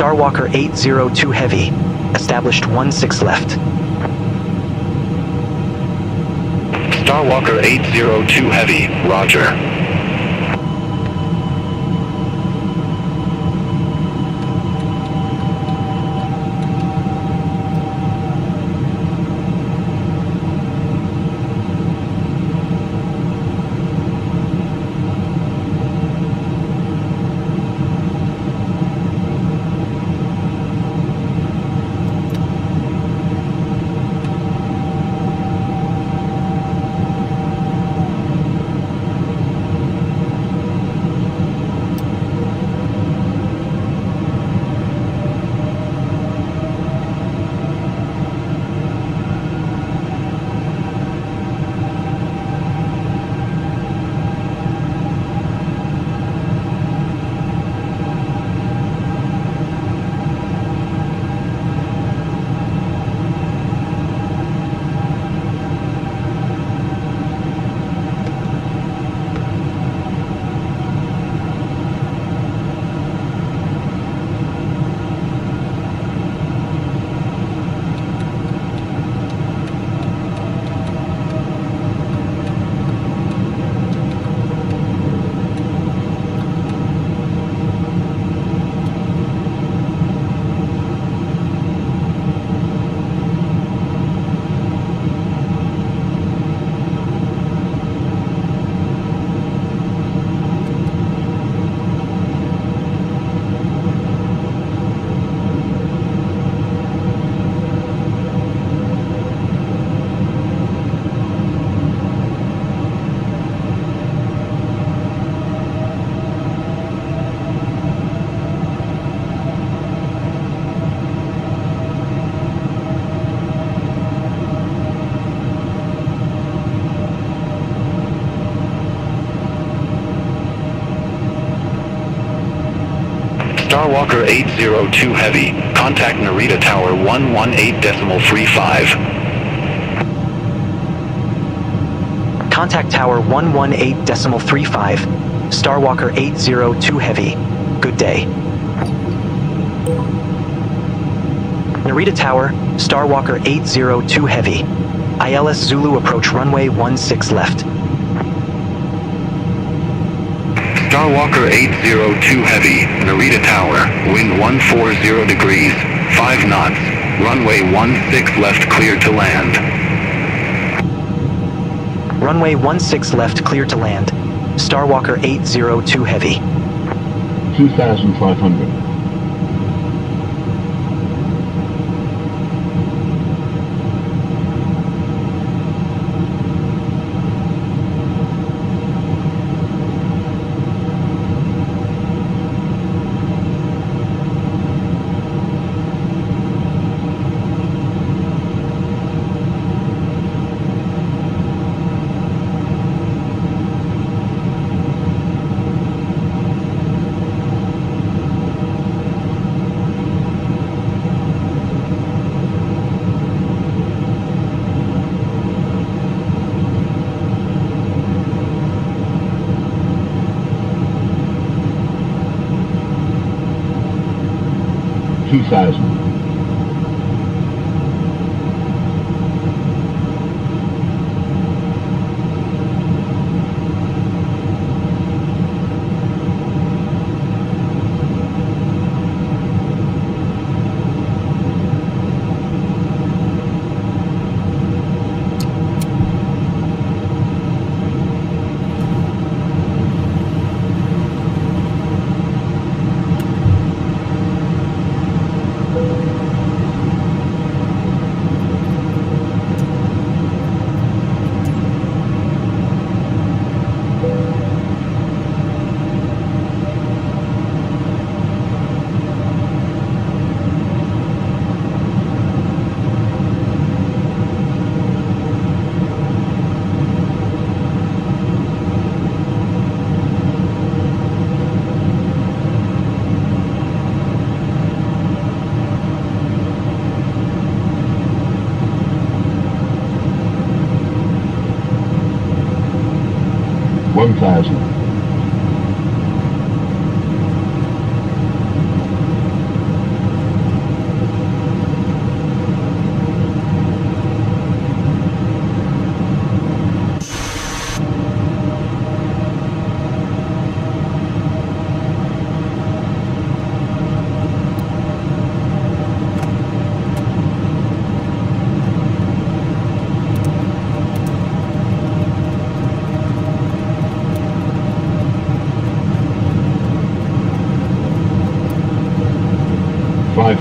Starwalker 802 Heavy. Established 16 left. Starwalker 802 Heavy, roger. Starwalker 802 Heavy, contact Narita Tower 118.35. Contact Tower 118.35. Starwalker 802 Heavy. Good day. Narita Tower, Starwalker 802 Heavy. ILS Zulu approach runway 16 left. Starwalker 802 Heavy, Narita Tower, wind 140 degrees, 5 knots, runway 16 left clear to land. Runway 16 left clear to land. Starwalker 802 Heavy. 2,500. $1,000. 1,000.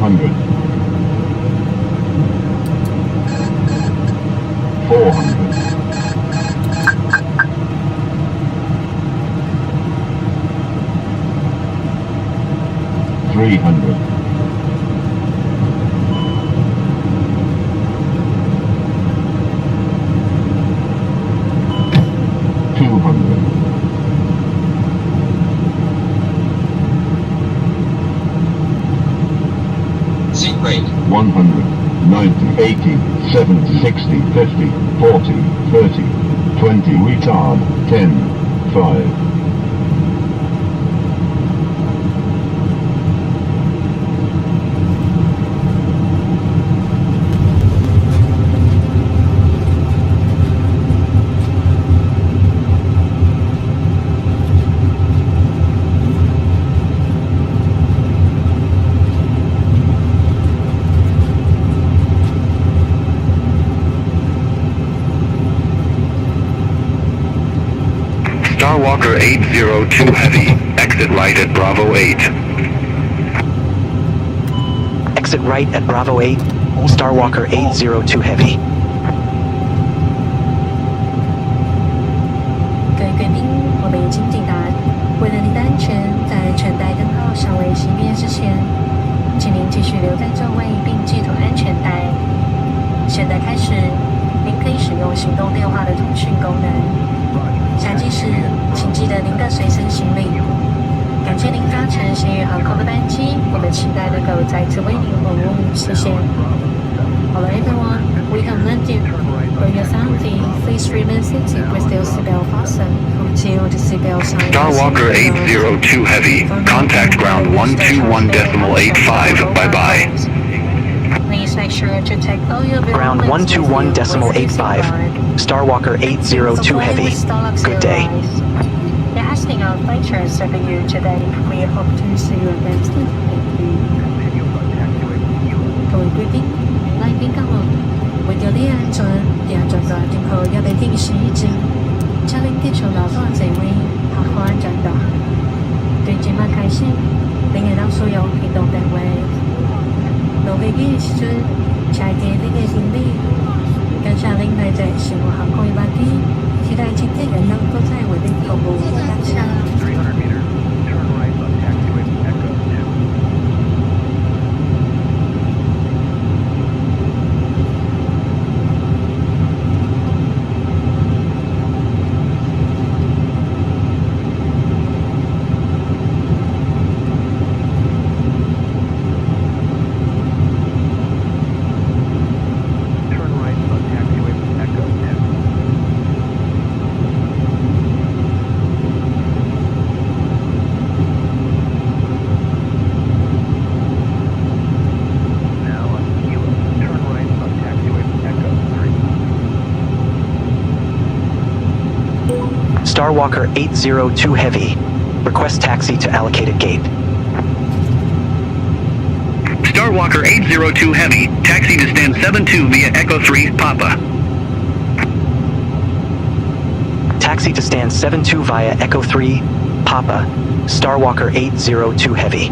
500. 400. 300. 200. 100, 90, 80, 70, 60, 50, 40, 30, 20, retard, 10, 5. Starwalker 802 Heavy, exit right at Bravo 8. Exit right at Bravo 8, Starwalker 802 Heavy. Hello everyone, we have landed. For your safety, please remain seated with your seatbelt fastened until the seatbelt sign. Starwalker 802 Heavy, contact ground 121.85, bye-bye. Please make sure to take all your Ground 121.85, Starwalker 802 Heavy. Good day. There has been our pleasure serving you today. We hope to see you again soon.各位贵宾、來賓嘉賓，為咗你安全，也在個電號一定天使證，請您繼續留多謝位，客戶安全的。對節目開始，您係當所有移動定位。落飛機時，查記你嘅行李，感謝您嚟這乘務航空班機，期待今天人能都在為您服務，感謝。Starwalker 802 Heavy. Request taxi to allocated gate. Starwalker 802 Heavy, taxi to stand 72 via Echo 3, Papa. Taxi to stand 72 via Echo 3, Papa, Starwalker 802 Heavy.